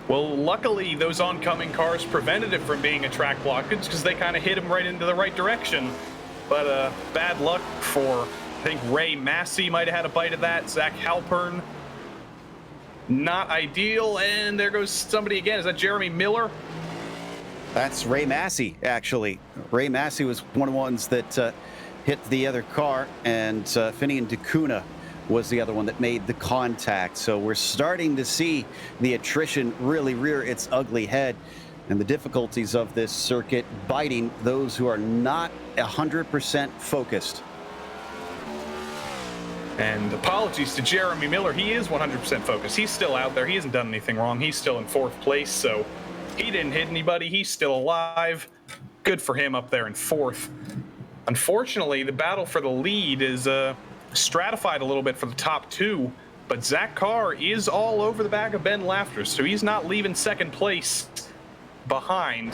Well, luckily, those oncoming cars prevented it from being a track blockage because they kind of hit him right into the right direction. But bad luck for, I think, Ray Massey might have had a bite of that. Zach Halpern, not ideal. And there goes somebody again. Is that Jeremy Miller? That's Ray Massey, actually. Ray Massey was one of the ones that hit the other car, and Finian D'Cunha was the other one that made the contact. So we're starting to see the attrition really rear its ugly head, and the difficulties of this circuit biting those who are not 100% focused. And apologies to Jeremy Miller. He is 100% focused. He's still out there. He hasn't done anything wrong. He's still in 4th place, so he didn't hit anybody. He's still alive. Good for him up there in 4th. Unfortunately, the battle for the lead is stratified a little bit for the top 2, but Zach Carr is all over the back of Ben Laughter, so he's not leaving 2nd place behind,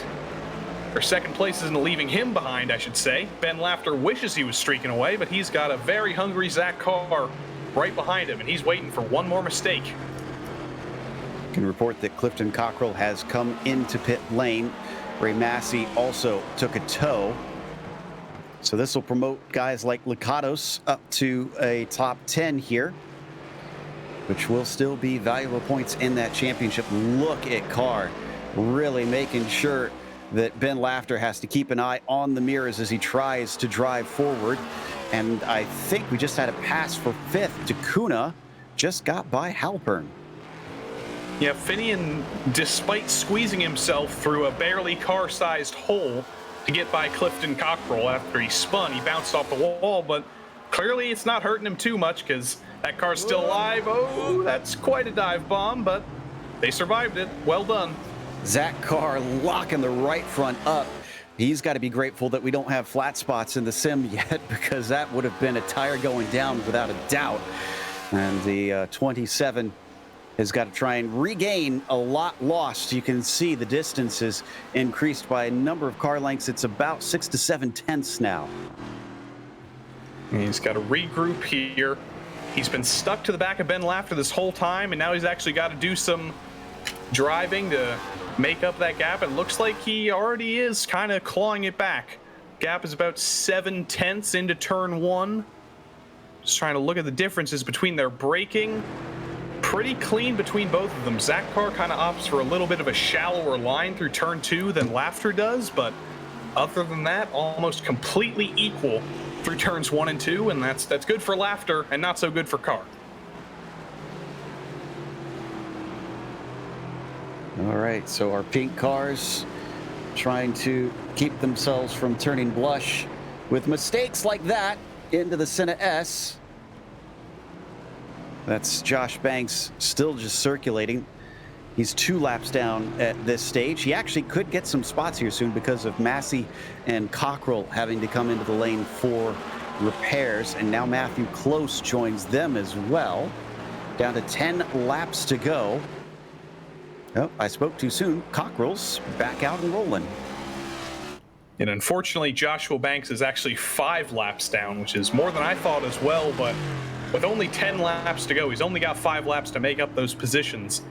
or 2nd place isn't leaving him behind, I should say. Ben Laughter wishes he was streaking away, but he's got a very hungry Zach Carr right behind him, and he's waiting for one more mistake. I can report that Clifton Cockrell has come into pit lane. Ray Massey also took a tow. So this will promote guys like Lakatos up to a top 10 here, which will still be valuable points in that championship. Look at Carr really making sure that Ben Laughter has to keep an eye on the mirrors as he tries to drive forward. And I think we just had a pass for 5th. D'Cunha just got by Halpern. Yeah, Finian, despite squeezing himself through a barely car-sized hole to get by Clifton Cockrell after he spun, he bounced off the wall, but clearly it's not hurting him too much because that car's still alive. Oh, that's quite a dive bomb, but they survived it. Well done. Zach Carr locking the right front up. He's got to be grateful that we don't have flat spots in the sim yet, because that would have been a tire going down without a doubt. And the 27 has got to try and regain a lot lost. You can see the distance is increased by a number of car lengths. It's about 6 to 7 tenths now. And he's got to regroup here. He's been stuck to the back of Ben Laughter this whole time, and now he's actually got to do some driving to make up that gap. It looks like he already is kind of clawing it back. Gap is about 7 tenths into turn 1. Just trying to look at the differences between their braking. Pretty clean between both of them. Zach Carr kind of opts for a little bit of a shallower line through turn 2 than Laughter does, but other than that, almost completely equal through turns 1 and 2, and that's good for Laughter and not so good for Carr. All right, so our pink cars trying to keep themselves from turning blush with mistakes like that into the Senna S. That's Josh Banks still just circulating. He's 2 laps down at this stage. He actually could get some spots here soon because of Massey and Cockrell having to come into the lane for repairs. And now Matthew Close joins them as well. Down to 10 laps to go. Oh, I spoke too soon. Cockrell's back out and rolling. And unfortunately, Joshua Banks is actually 5 laps down, which is more than I thought as well. But with only 10 laps to go, he's only got 5 laps to make up those positions.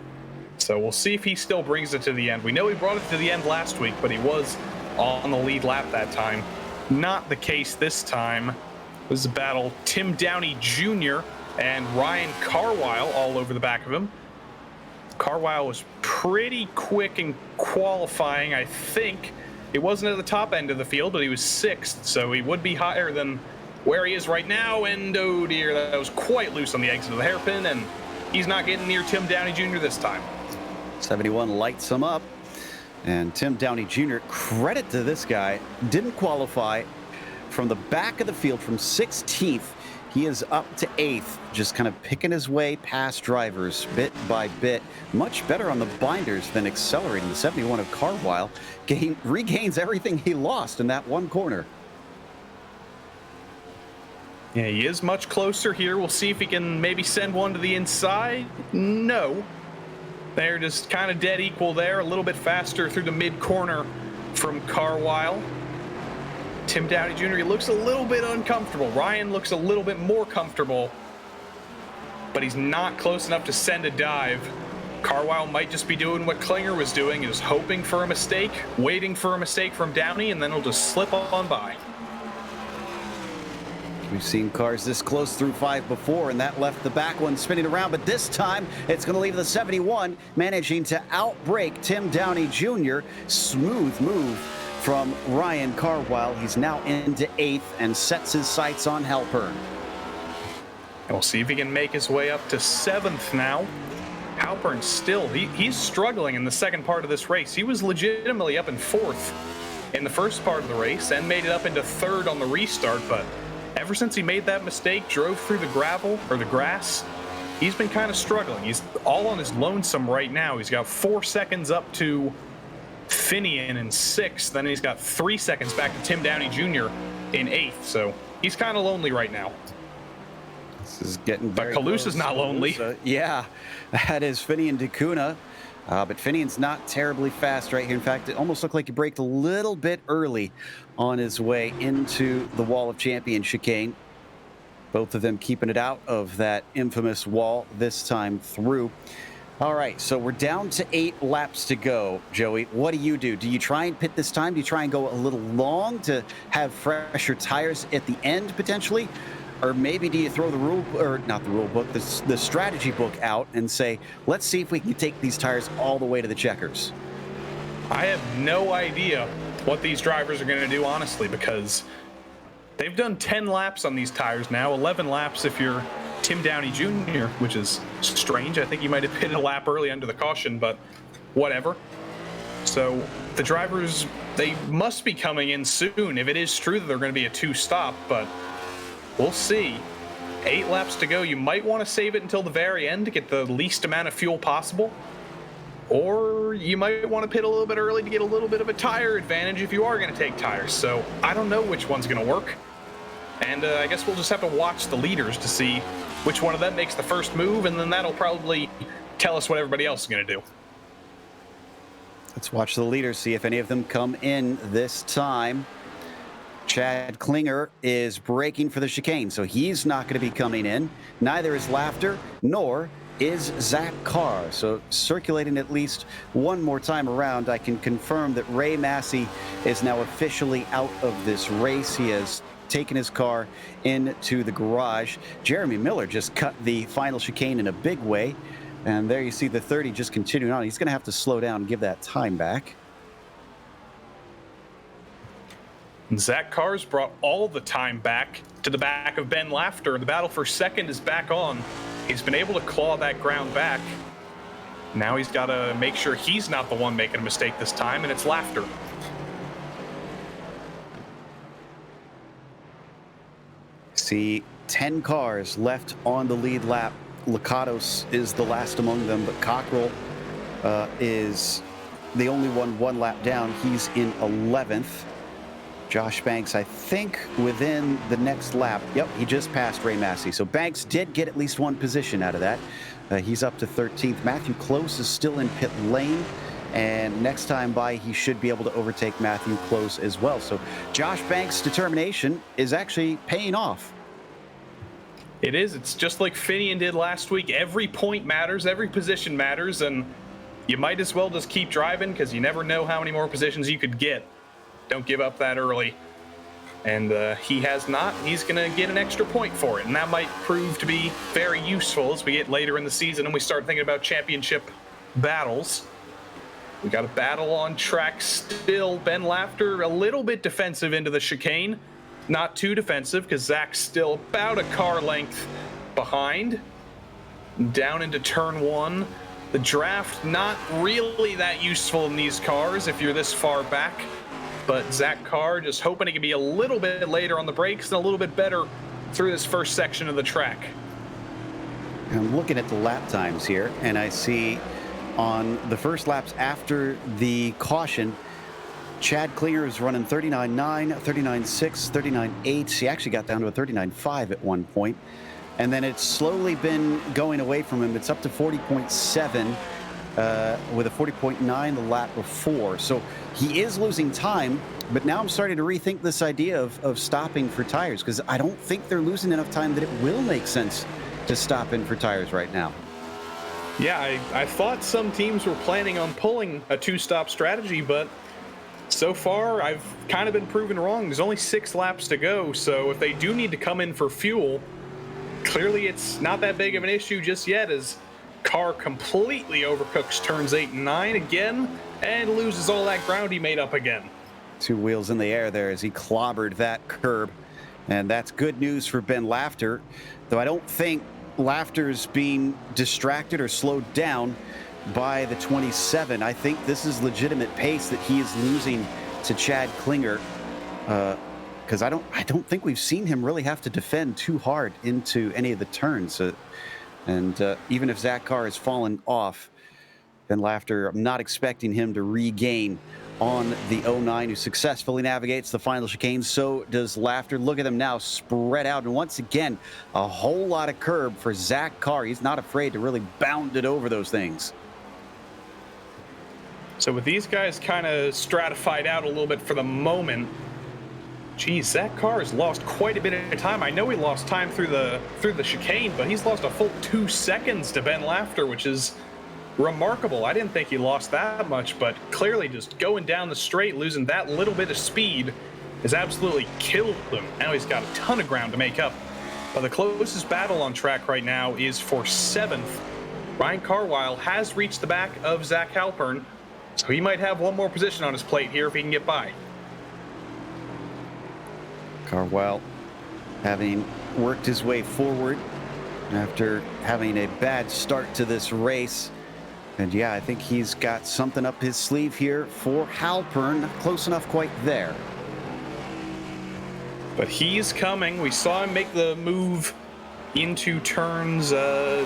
So we'll see if he still brings it to the end. We know he brought it to the end last week, but he was on the lead lap that time. Not the case this time. It was a battle Tim Downey Jr. and Ryan Carwile all over the back of him. Carwile was pretty quick in qualifying, I think. He wasn't at the top end of the field, but he was 6th, so he would be higher than where he is right now. And oh dear, that was quite loose on the exit of the hairpin, and he's not getting near Tim Downey Jr. this time. 71 lights him up. And Tim Downey Jr., credit to this guy, didn't qualify from the back of the field from 16th. He is up to 8th, just kind of picking his way past drivers bit by bit. Much better on the binders than accelerating. The 71 of Carwile regains everything he lost in that one corner. Yeah, he is much closer here. We'll see if he can maybe send one to the inside. No. They're just kind of dead equal there. A little bit faster through the mid-corner from Carwile. Tim Downey Jr. He looks a little bit uncomfortable. Ryan looks a little bit more comfortable, but he's not close enough to send a dive. Carwile might just be doing what Klinger was doing, is hoping for a mistake, waiting for a mistake from Downey, and then he'll just slip on by. We've seen cars this close through 5 before, and that left the back one spinning around. But this time, it's going to leave the 71 managing to outbrake Tim Downey Jr. Smooth move from Ryan Carwile. He's now into 8th and sets his sights on Halpern. And we'll see if he can make his way up to 7th now. Halpern still, he's struggling in the second part of this race. He was legitimately up in 4th in the first part of the race and made it up into 3rd on the restart, but ever since he made that mistake, drove through the gravel or the grass, he's been kind of struggling. He's all on his lonesome right now. He's got 4 seconds up to Finian in 6th, then he's got 3 seconds back to Tim Downey Jr. in 8th, so he's kind of lonely right now. This is getting very But Kalusa's not lonely. Yeah, that is Finian D'Acuna. But Finian's not terribly fast right here. In fact, it almost looked like he braked a little bit early on his way into the Wall of Champions chicane. Both of them keeping it out of that infamous wall this time through. All right, so we're down to 8 laps to go, Joey. What do? Do you try and pit this time? Do you try and go a little long to have fresher tires at the end potentially? Or maybe do you throw the the strategy book out and say, let's see if we can take these tires all the way to the checkers? I have no idea what these drivers are going to do, honestly, because they've done 10 laps on these tires now, 11 laps if you're Tim Downey Jr., which is strange. I think he might have pitted a lap early under the caution, but whatever. So the drivers, they must be coming in soon if it is true that they're going to be a 2-stop, but we'll see. 8 laps to go. You might want to save it until the very end to get the least amount of fuel possible. Or you might want to pit a little bit early to get a little bit of a tire advantage if you are going to take tires. So I don't know which one's going to work. And I guess we'll just have to watch the leaders to see which one of them makes the first move, and then that'll probably tell us what everybody else is going to do. Let's watch the leaders, see if any of them come in this time. Chad Klinger is braking for the chicane, so he's not going to be coming in. Neither is Laughter, nor is Zach Carr. So circulating at least one more time around, I can confirm that Ray Massey is now officially out of this race. He has taken his car into the garage. Jeremy Miller just cut the final chicane in a big way. And there you see the 30 just continuing on. He's going to have to slow down and give that time back. Zach Carr's brought all the time back to the back of Ben Laughter. The battle for second is back on. He's been able to claw that ground back. Now he's got to make sure he's not the one making a mistake this time, and it's Laughter. See 10 cars left on the lead lap. Lakatos is the last among them, but Cockrell is the only one lap down. He's in 11th. Josh Banks, I think, within the next lap. Yep, he just passed Ray Massey. So Banks did get at least one position out of that. He's up to 13th. Matthew Close is still in pit lane. And next time by, he should be able to overtake Matthew Close as well. So Josh Banks' determination is actually paying off. It is. It's just like Finian did last week. Every point matters. Every position matters. And you might as well just keep driving because you never know how many more positions you could get. Don't give up that early. And he has not. He's going to get an extra point for it. And that might prove to be very useful as we get later in the season and we start thinking about championship battles. We got a battle on track still. Ben Laughter a little bit defensive into the chicane. Not too defensive because Zach's still about a car length behind. Down into turn one. The draft not really that useful in these cars if you're this far back. But Zach Carr just hoping he can be a little bit later on the brakes and a little bit better through this first section of the track. I'm looking at the lap times here, and I see on the first laps after the caution, Chad Klinger is running 39.9, 39.6, 39.8. He actually got down to a 39.5 at one point. And then it's slowly been going away from him. It's up to 40.7. With a 40.9 the lap before. So he is losing time, but now I'm starting to rethink this idea of stopping for tires because I don't think they're losing enough time that it will make sense to stop in for tires right now. Yeah, I thought some teams were planning on pulling a two-stop strategy, but so far I've kind of been proven wrong. There's only 6 laps to go, so if they do need to come in for fuel, clearly it's not that big of an issue just yet as Carr completely overcooks turns 8 and 9 again and loses all that ground he made up again. 2 wheels in the air there as he clobbered that curb. And that's good news for Ben Laughter, though I don't think Laughter's being distracted or slowed down by the 27. I think this is legitimate pace that he is losing to Chad Klinger because I don't think we've seen him really have to defend too hard into any of the turns. And even if Zach Carr has fallen off, Ben Laughter, I'm not expecting him to regain on the 09 who successfully navigates the final chicane. So does Laughter. Look at them now spread out. And once again, a whole lot of curb for Zach Carr. He's not afraid to really bound it over those things. So with these guys kind of stratified out a little bit for the moment, geez, Zach Carr has lost quite a bit of time. I know he lost time through the chicane, but he's lost a full 2 seconds to Ben Laughter, which is remarkable. I didn't think he lost that much, but clearly just going down the straight, losing that little bit of speed has absolutely killed him. Now he's got a ton of ground to make up. But the closest battle on track right now is for 7th. Ryan Carwile has reached the back of Zach Halpern, so he might have one more position on his plate here if he can get by. Carwile having worked his way forward after having a bad start to this race. And yeah, I think he's got something up his sleeve here for Halpern. Not close enough quite there. But he's coming. We saw him make the move into turns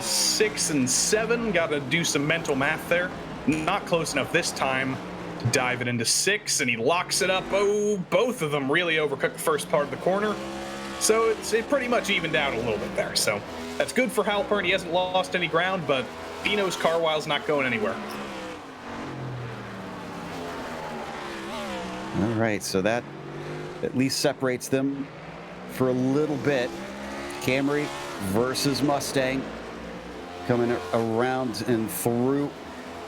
6 and 7. Got to do some mental math there. Not close enough this time. Dive it into 6, and he locks it up. Oh, both of them really overcooked the first part of the corner. So it pretty much evened out a little bit there. So that's good for Halpern. He hasn't lost any ground, but he knows Carwile's not going anywhere. All right, so that at least separates them for a little bit. Camry versus Mustang coming around and through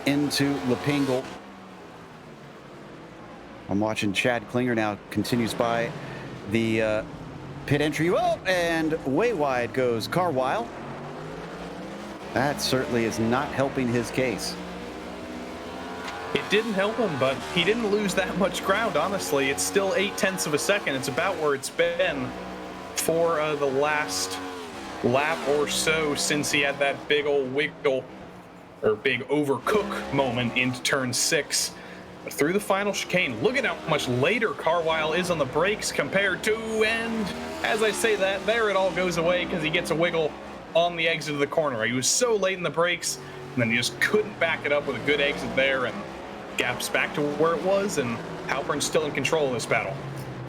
into Lepingle. I'm watching Chad Klinger now continues by the pit entry. Oh, and way wide goes Carwile. That certainly is not helping his case. It didn't help him, but he didn't lose that much ground, honestly. It's still 0.8 of a second. It's about where it's been for the last lap or so since he had that big old wiggle or big overcook moment into turn 6. But through the final chicane, look at how much later Carwile is on the brakes compared to, and as I say that, there it all goes away because he gets a wiggle on the exit of the corner. He was so late in the brakes, and then he just couldn't back it up with a good exit there, and gaps back to where it was, and Halpern's still in control of this battle.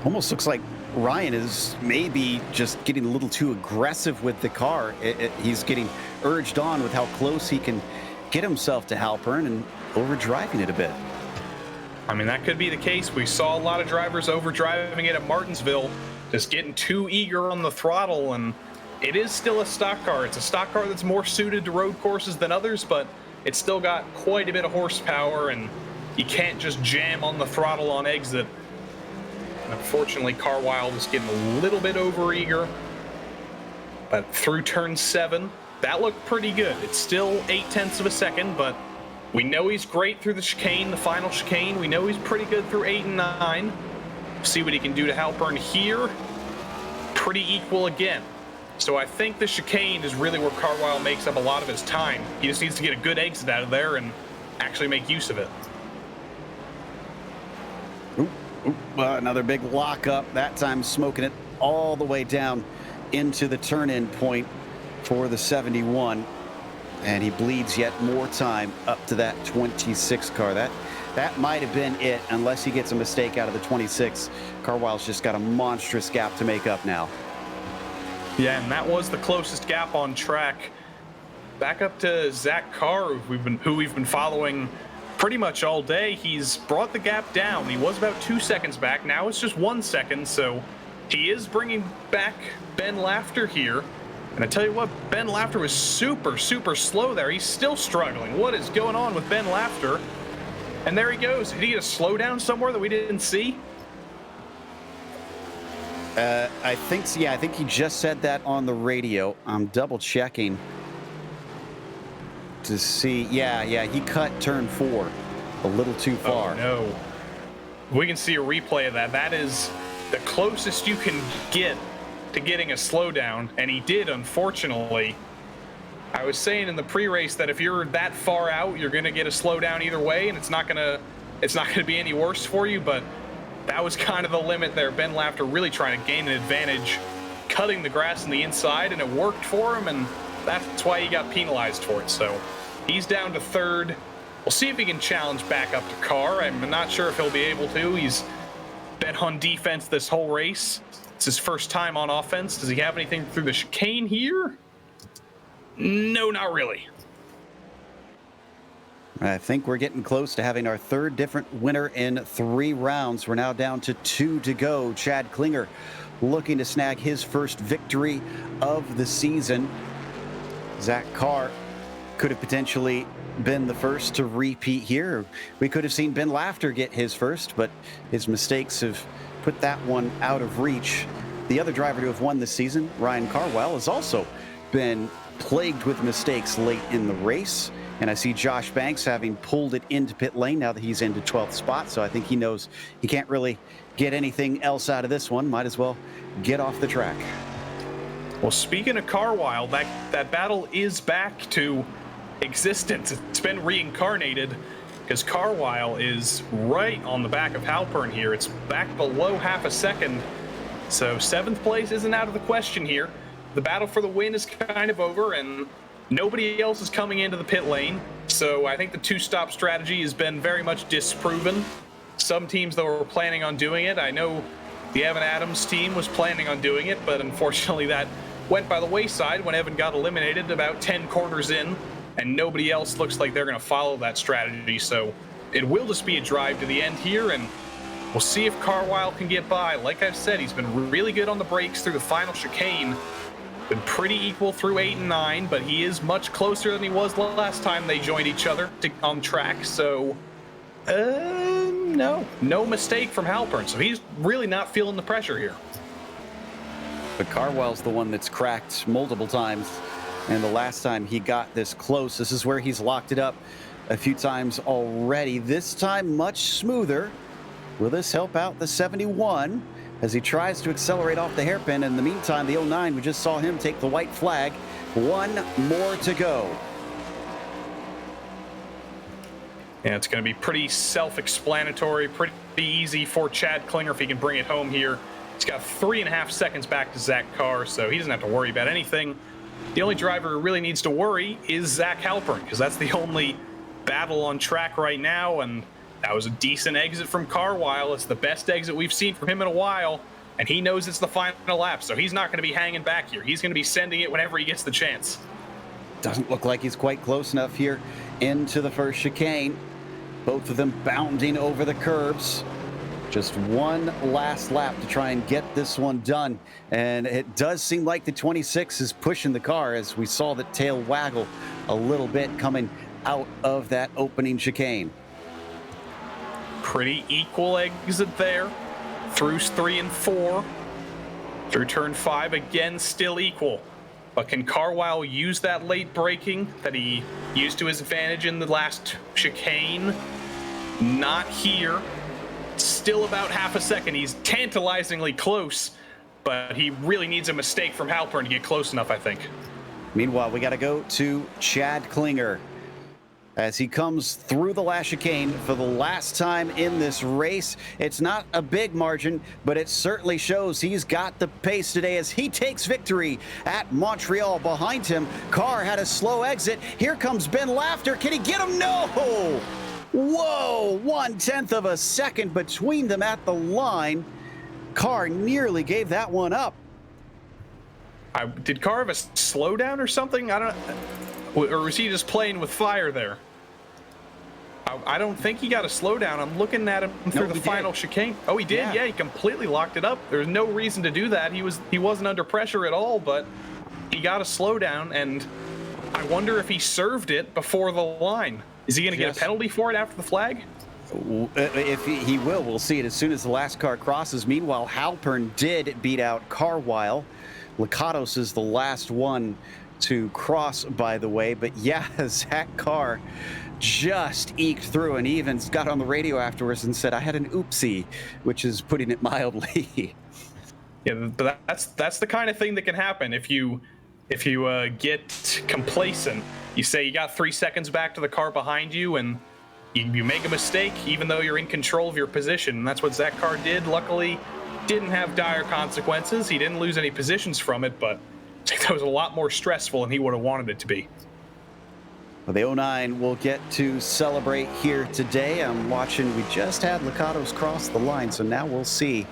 Almost looks like Ryan is maybe just getting a little too aggressive with the car. He's getting urged on with how close he can get himself to Halpern and overdriving it a bit. I mean, that could be the case. We saw a lot of drivers overdriving it at Martinsville, just getting too eager on the throttle, and it is still a stock car. It's a stock car that's more suited to road courses than others, but it's still got quite a bit of horsepower, and you can't just jam on the throttle on exit. And unfortunately, Carwile was getting a little bit overeager, but through turn 7, that looked pretty good. It's still 0.8 of a second, but we know he's great through the chicane, the final chicane. We know he's pretty good through 8 and 9. See what he can do to Halpern here. Pretty equal again. So I think the chicane is really where Carwile makes up a lot of his time. He just needs to get a good exit out of there and actually make use of it. Another big lockup, that time smoking it all the way down into the turn-in point for the 71. And he bleeds yet more time up to that 26 car. That might have been it, unless he gets a mistake out of the 26. Carwile's just got a monstrous gap to make up now. Yeah, and that was the closest gap on track. Back up to Zach Carr, who we've been following pretty much all day. He's brought the gap down. He was about 2 seconds back. Now it's just 1 second, so he is bringing back Ben Laughter here. And I tell you what, Ben Laughter was super, super slow there. He's still struggling. What is going on with Ben Laughter? And there he goes. Did he get a slowdown somewhere that we didn't see? I think so. Yeah, I think he just said that on the radio. I'm double checking to see. Yeah, he cut turn 4 a little too far. Oh, no. We can see a replay of that. That is the closest you can get to getting a slowdown, and he did, unfortunately. I was saying in the pre-race that if you're that far out, you're going to get a slowdown either way, and it's not going to be any worse for you, but that was kind of the limit there. Ben Laughter really trying to gain an advantage, cutting the grass on the inside, and it worked for him, and that's why he got penalized for it. So he's down to 3rd. We'll see if he can challenge back up to Carr. I'm not sure if he'll be able to. He's been on defense this whole race. It's his first time on offense. Does he have anything through the chicane here? No, not really. I think we're getting close to having our 3rd different winner in 3 rounds. We're now down to 2 to go. Chad Klinger looking to snag his first victory of the season. Zach Carr could have potentially been the first to repeat here. We could have seen Ben Laughter get his first, but his mistakes have put that one out of reach. The other driver to have won this season, Ryan Carwile, has also been plagued with mistakes late in the race. And I see Josh Banks having pulled it into pit lane now that he's into 12th spot. So I think he knows he can't really get anything else out of this one. Might as well get off the track. Well, speaking of Carwile, that battle is back to existence. It's been reincarnated because Carwile is right on the back of Halpern here. It's back below half a second. So 7th place isn't out of the question here. The battle for the win is kind of over, and nobody else is coming into the pit lane. So I think the 2-stop strategy has been very much disproven. Some teams, though, were planning on doing it. I know the Evan Adams team was planning on doing it, but unfortunately that went by the wayside when Evan got eliminated about 10 corners in, and nobody else looks like they're going to follow that strategy. So it will just be a drive to the end here, and we'll see if Carwile can get by. Like I've said, he's been really good on the brakes through the final chicane. Been pretty equal through 8 and 9, but he is much closer than he was last time they joined each other on track. So, no mistake from Halpern. So he's really not feeling the pressure here. But Carwile's the one that's cracked multiple times, and the last time he got this close, this is where he's locked it up a few times already. This time much smoother. Will this help out the 71 as he tries to accelerate off the hairpin? In the meantime, the 09, we just saw him take the white flag. 1 more to go. And it's going to be pretty self-explanatory, pretty easy for Chad Klinger if he can bring it home here. He's got 3.5 seconds back to Zach Carr, so he doesn't have to worry about anything. The only driver who really needs to worry is Zach Halpern, because that's the only battle on track right now, and that was a decent exit from Carwile. It's the best exit we've seen from him in a while, and he knows it's the final lap, so he's not going to be hanging back here. He's going to be sending it whenever he gets the chance. Doesn't look like he's quite close enough here into the first chicane. Both of them bounding over the curbs. Just one last lap to try and get this one done. And it does seem like the 26 is pushing the car, as we saw the tail waggle a little bit coming out of that opening chicane. Pretty equal exit there. Through 3 and 4. Through turn 5, again, still equal. But can Carwile use that late braking that he used to his advantage in the last chicane? Not here. Still about half a second. He's tantalizingly close, but he really needs a mistake from Halpern to get close enough, I think. Meanwhile, we got to go to Chad Klinger as he comes through the last chicane for the last time in this race. It's not a big margin, but it certainly shows he's got the pace today as he takes victory at Montreal. Behind him, Carr had a slow exit. Here comes Ben Lafter. Can he get him? No! Whoa! 1/10 of a second between them at the line. Carr nearly gave that one up. Did Carr have a slowdown or something? I don't. Or was he just playing with fire there? I don't think he got a slowdown. I'm looking at him through the final chicane. Oh, he did? Yeah, he completely locked it up. There's no reason to do that. He wasn't under pressure at all, but he got a slowdown, and I wonder if he served it before the line. Is he going to get a penalty for it after the flag? If he will, we'll see it as soon as the last car crosses. Meanwhile, Halpern did beat out Carwile. Lakatos is the last one to cross, by the way. But yeah, Zach Carr just eked through, and he even got on the radio afterwards and said, "I had an oopsie," which is putting it mildly. Yeah, but that's the kind of thing that can happen if you get complacent. You say you got 3 seconds back to the car behind you, and you make a mistake, even though you're in control of your position. And that's what Zach Carr did. Luckily, didn't have dire consequences. He didn't lose any positions from it, but I think that was a lot more stressful than he would have wanted it to be. Well, the 09 will get to celebrate here today. I'm watching. We just had Lakatos cross the line, so now we'll see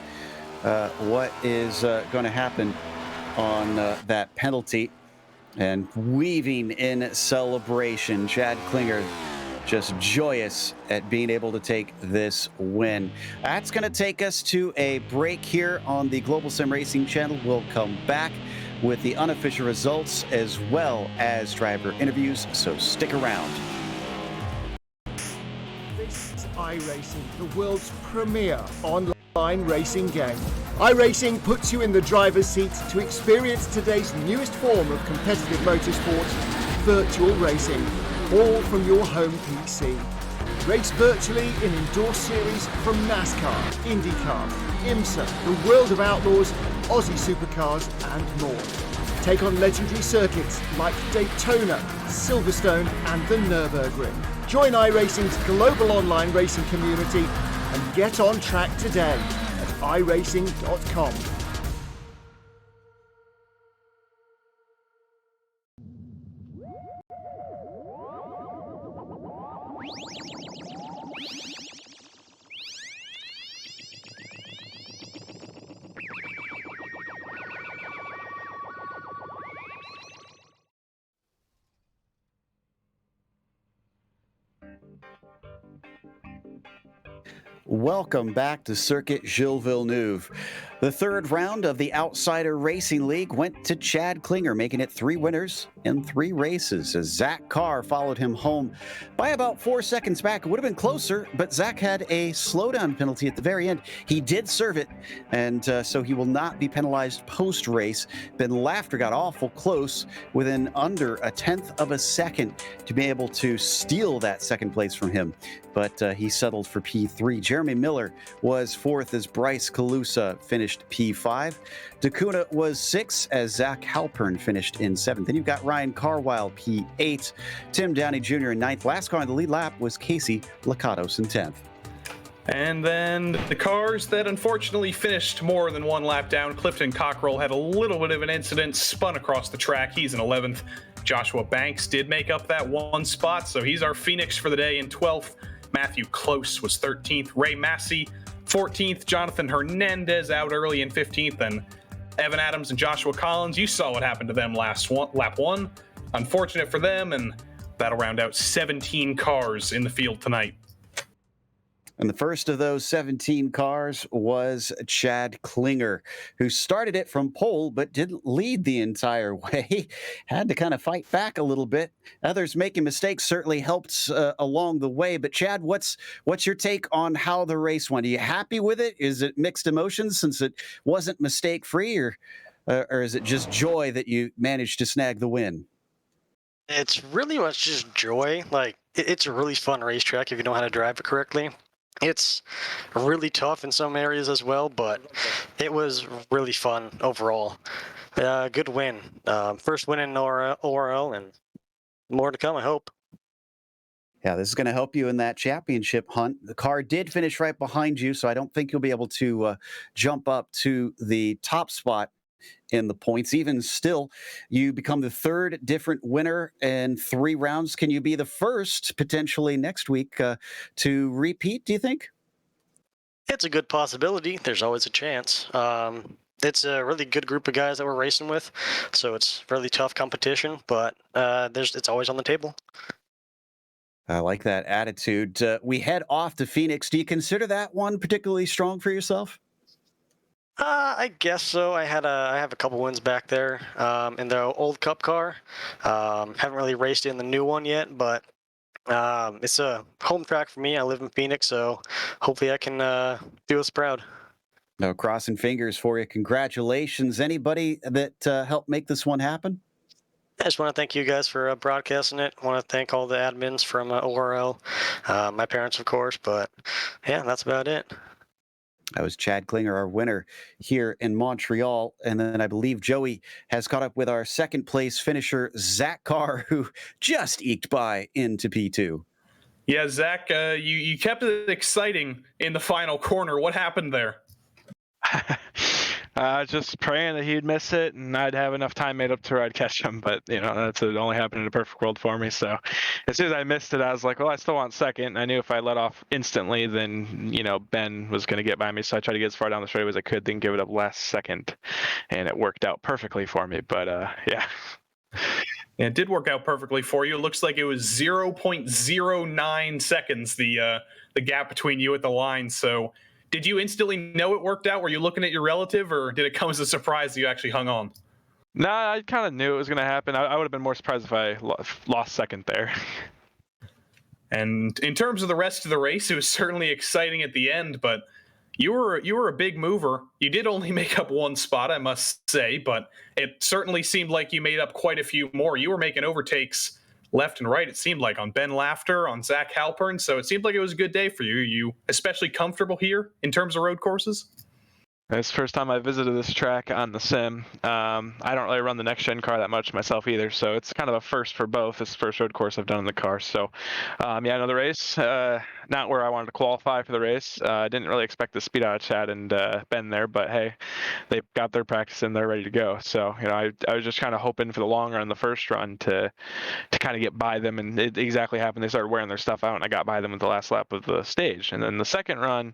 what is going to happen on that penalty. And weaving in celebration, Chad Klinger just joyous at being able to take this win. That's going to take us to a break here on the Global Sim Racing channel. We'll come back with the unofficial results as well as driver interviews, so stick around. This is iRacing, the world's premier online racing game. iRacing puts you in the driver's seat to experience today's newest form of competitive motorsport, virtual racing, all from your home PC. Race virtually in indoor series from NASCAR, IndyCar, IMSA, the World of Outlaws, Aussie Supercars and more. Take on legendary circuits like Daytona, Silverstone and the Nürburgring. Join iRacing's global online racing community and get on track today at iRacing.com. Welcome back to Circuit Gilles Villeneuve. The third round of the Outsider Racing League went to Chad Klinger, making it 3 winners in 3 races, as Zach Carr followed him home by about 4 seconds back. It would have been closer, but Zach had a slowdown penalty at the very end. He did serve it, and so he will not be penalized post-race. Ben Lafter got awful close, within under 1/10 of a second, to be able to steal that second place from him, but he settled for P3. Jeremy Miller was 4th as Bryce Calusa finished finished P5. DeCuna was 6 as Zach Halpern finished in 7th. Then you've got Ryan Carwile, P8. Tim Downey Jr. in 9th. Last car on the lead lap was Casey Lakatos in 10th. And then the cars that unfortunately finished more than one lap down. Clifton Cockrell had a little bit of an incident, spun across the track. He's in 11th. Joshua Banks did make up that one spot, so he's our Phoenix for the day in 12th. Matthew Close was 13th. Ray Massey, 14th. Jonathan Hernandez out early in 15th. And Evan Adams and Joshua Collins, you saw what happened to them lap one. Unfortunate for them, and that'll round out 17 cars in the field tonight. And the first of those 17 cars was Chad Klinger, who started it from pole but didn't lead the entire way. Had to kind of fight back a little bit. Others making mistakes certainly helped along the way. But Chad, what's your take on how the race went? Are you happy with it? Is it mixed emotions since it wasn't mistake-free, or is it just joy that you managed to snag the win? It's really much just joy. Like, it's a really fun racetrack if you know how to drive it correctly. It's really tough in some areas as well, but it was really fun overall. Good win. First win in ORL, and more to come, I hope. Yeah, this is going to help you in that championship hunt. The car did finish right behind you, so I don't think you'll be able to jump up to the top spot in the points. Even still, you become the third different winner in 3 rounds. Can you be the first potentially next week to repeat, do you think? It's a good possibility. There's always a chance. It's a really good group of guys that we're racing with, so it's really tough competition, but it's always on the table. I like that attitude. We head off to Phoenix. Do you consider that one particularly strong for yourself? I guess so. I have a couple wins back there in the old Cup car. Haven't really raced in the new one yet, but it's a home track for me. I live in Phoenix, so hopefully I can do us proud. No, crossing fingers for you. Congratulations. Anybody that helped make this one happen? I just want to thank you guys for broadcasting it. I want to thank all the admins from ORL, my parents, of course, but yeah, that's about it. That was Chad Klinger, our winner here in Montreal. And then I believe Joey has caught up with our second place finisher, Zach Carr, who just eked by into P2. Yeah, Zach, you kept it exciting in the final corner. What happened there? Just praying that he'd miss it and I'd have enough time made up to where I'd catch him. But, that's only happened in a perfect world for me. So as soon as I missed it, I was like, well, I still want second. And I knew if I let off instantly, then, Ben was going to get by me. So I tried to get as far down the straightaway as I could, then give it up last second. And it worked out perfectly for me. But, yeah. It did work out perfectly for you. It looks like it was 0.09 seconds, the gap between you at the line. So did you instantly know it worked out? Were you looking at your relative, or did it come as a surprise that you actually hung on? No, I kind of knew it was going to happen. I would have been more surprised if I lost second there. And in terms of the rest of the race, it was certainly exciting at the end, but you were a big mover. You did only make up one spot, I must say, but it certainly seemed like you made up quite a few more. You were making overtakes left and right, it seemed like, on Ben Laughter, on Zach Halpern. So it seemed like it was a good day for you. You especially comfortable here in terms of road courses? It's the first time I visited this track on the sim. I don't really run the next gen car that much myself either, so it's kind of a first for both. It's the first road course I've done in the car. So, I know the race, not where I wanted to qualify for the race. I didn't really expect the speed out of Chad and Ben there, but hey, they got their practice in, they're ready to go. So, I was just kind of hoping for the long run, the first run, to kind of get by them, and it exactly happened. They started wearing their stuff out, and I got by them at the last lap of the stage. And then the second run,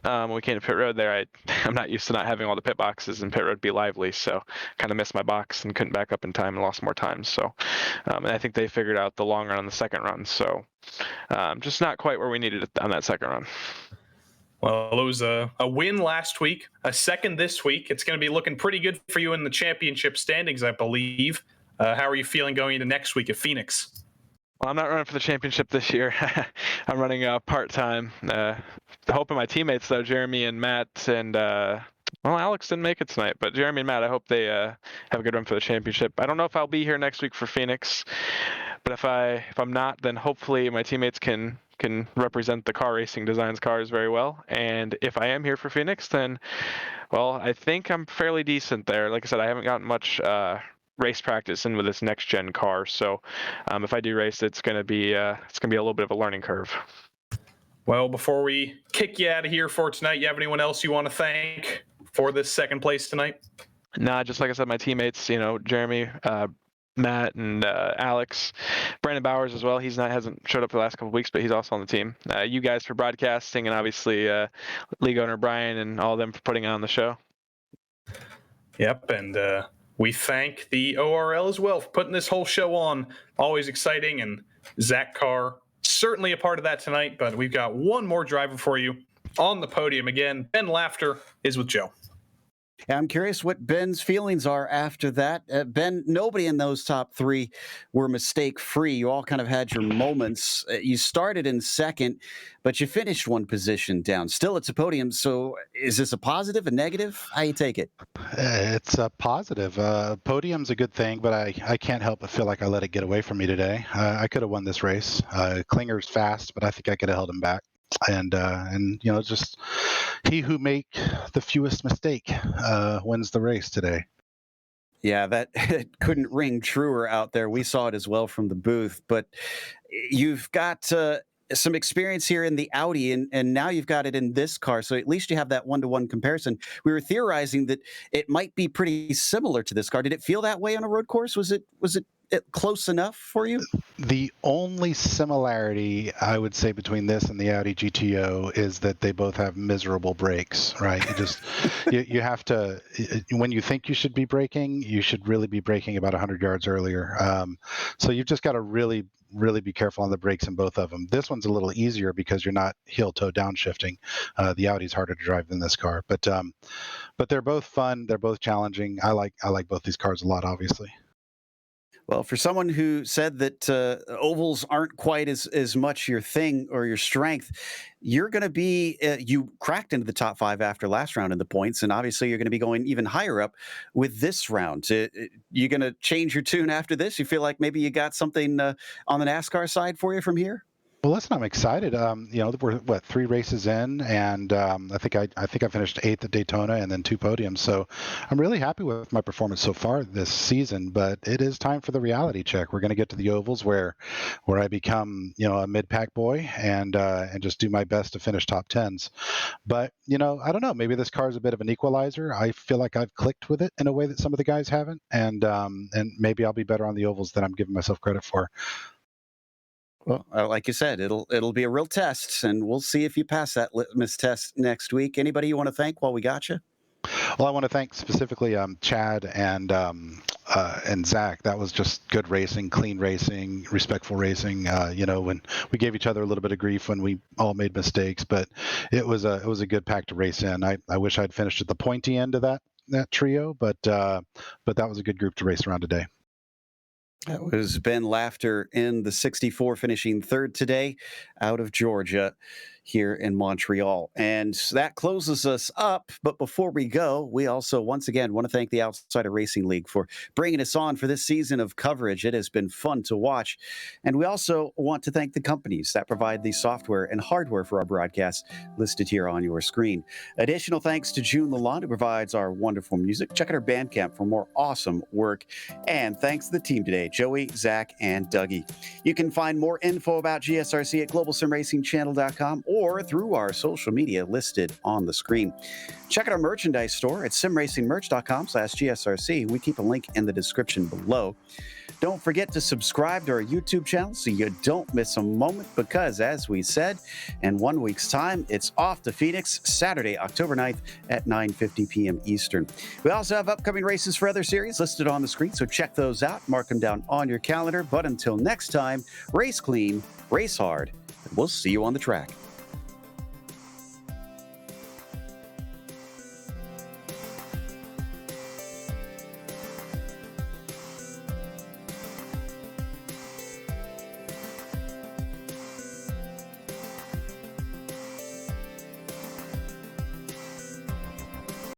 when we came to pit road there, I'm not used to not having all the pit boxes and pit road be lively, so kind of missed my box and couldn't back up in time and lost more time. So, and I think they figured out the long run on the second run. So, just not quite where we needed it on that second run. Well, it was a win last week, a second this week. It's going to be looking pretty good for you in the championship standings, I believe. How are you feeling going into next week at Phoenix? Well, I'm not running for the championship this year. I'm running part-time. Hoping my teammates, though, Jeremy and Matt and Alex didn't make it tonight, but Jeremy and Matt, I hope they have a good run for the championship. I don't know if I'll be here next week for Phoenix, but if I'm not, then hopefully my teammates can can represent the car racing designs cars very well. And if I am here for Phoenix, then, well, I think I'm fairly decent there. Like I said, I haven't gotten much race practice in with this next gen car, so if I do race, it's gonna be a little bit of a learning curve. Well, before we kick you out of here for tonight, you have anyone else you want to thank for this second place tonight? Nah, just like I said, my teammates, Jeremy, Matt, and Alex, Brandon Bowers as well. Hasn't showed up for the last couple of weeks, but he's also on the team. You guys for broadcasting, and obviously league owner Brian and all of them for putting on the show. Yep, and we thank the ORL as well for putting this whole show on. Always exciting, and Zach Carr certainly a part of that tonight, but we've got one more driver for you on the podium. Again, Ben Laughter is with Joe. I'm curious what Ben's feelings are after that. Ben, nobody in those top three were mistake-free. You all kind of had your moments. You started in second, but you finished one position down. Still, it's a podium, so is this a positive, a negative? How you take it? It's a positive. Podium's a good thing, but I can't help but feel like I let it get away from me today. I could have won this race. Klinger's fast, but I think I could have held him back. And just he who make the fewest mistake wins the race today. Yeah, that couldn't ring truer out there. We saw it as well from the booth. But you've got some experience here in the Audi, and now you've got it in this car. So at least you have that one-to-one comparison. We were theorizing that it might be pretty similar to this car. Did it feel that way on a road course? Was it close enough for you? The only similarity I would say between this and the Audi GTO is that they both have miserable brakes, right? You have to, when you think you should be braking, you should really be braking about 100 yards earlier. So you've just got to really be careful on the brakes in both of them. This one's a little easier because you're not heel-toe downshifting. The Audi's harder to drive than this car, but they're both fun. They're both challenging. I like both these cars a lot, obviously. Well, for someone who said that ovals aren't quite as much your thing or your strength, you're going to be, you cracked into the top 5 after last round in the points, and obviously you're going to be going even higher up with this round. You going to change your tune after this? You feel like maybe you got something on the NASCAR side for you from here? Well, listen, I'm excited. We're 3 races in, and I think I finished 8th at Daytona and then 2 podiums. So I'm really happy with my performance so far this season. But it is time for the reality check. We're going to get to the ovals where I become a mid-pack boy and just do my best to finish top 10s. But I don't know. Maybe this car is a bit of an equalizer. I feel like I've clicked with it in a way that some of the guys haven't, and maybe I'll be better on the ovals than I'm giving myself credit for. Well, like you said, it'll be a real test, and we'll see if you pass that litmus test next week. Anybody you want to thank while we got you? Well, I want to thank specifically Chad and Zach. That was just good racing, clean racing, respectful racing. When we gave each other a little bit of grief when we all made mistakes, but it was a good pack to race in. I wish I'd finished at the pointy end of that trio, but that was a good group to race around today. That was Ben Laughter in the 64, finishing 3rd today out of Georgia here in Montreal. And that closes us up. But before we go, we also once again want to thank the Outsider Racing League for bringing us on for this season of coverage. It has been fun to watch. And we also want to thank the companies that provide the software and hardware for our broadcasts listed here on your screen. Additional thanks to June Lalonde, who provides our wonderful music. Check out our Bandcamp for more awesome work. And thanks to the team today, Joey, Zach, and Dougie. You can find more info about GSRC at globalsimracingchannel.com or through our social media listed on the screen. Check out our merchandise store at simracingmerch.com/GSRC. We keep a link in the description below. Don't forget to subscribe to our YouTube channel so you don't miss a moment, because as we said, in 1 week's time, it's off to Phoenix, Saturday, October 9th at 9:50 p.m. Eastern. We also have upcoming races for other series listed on the screen, so check those out, mark them down on your calendar. But until next time, race clean, race hard, and we'll see you on the track.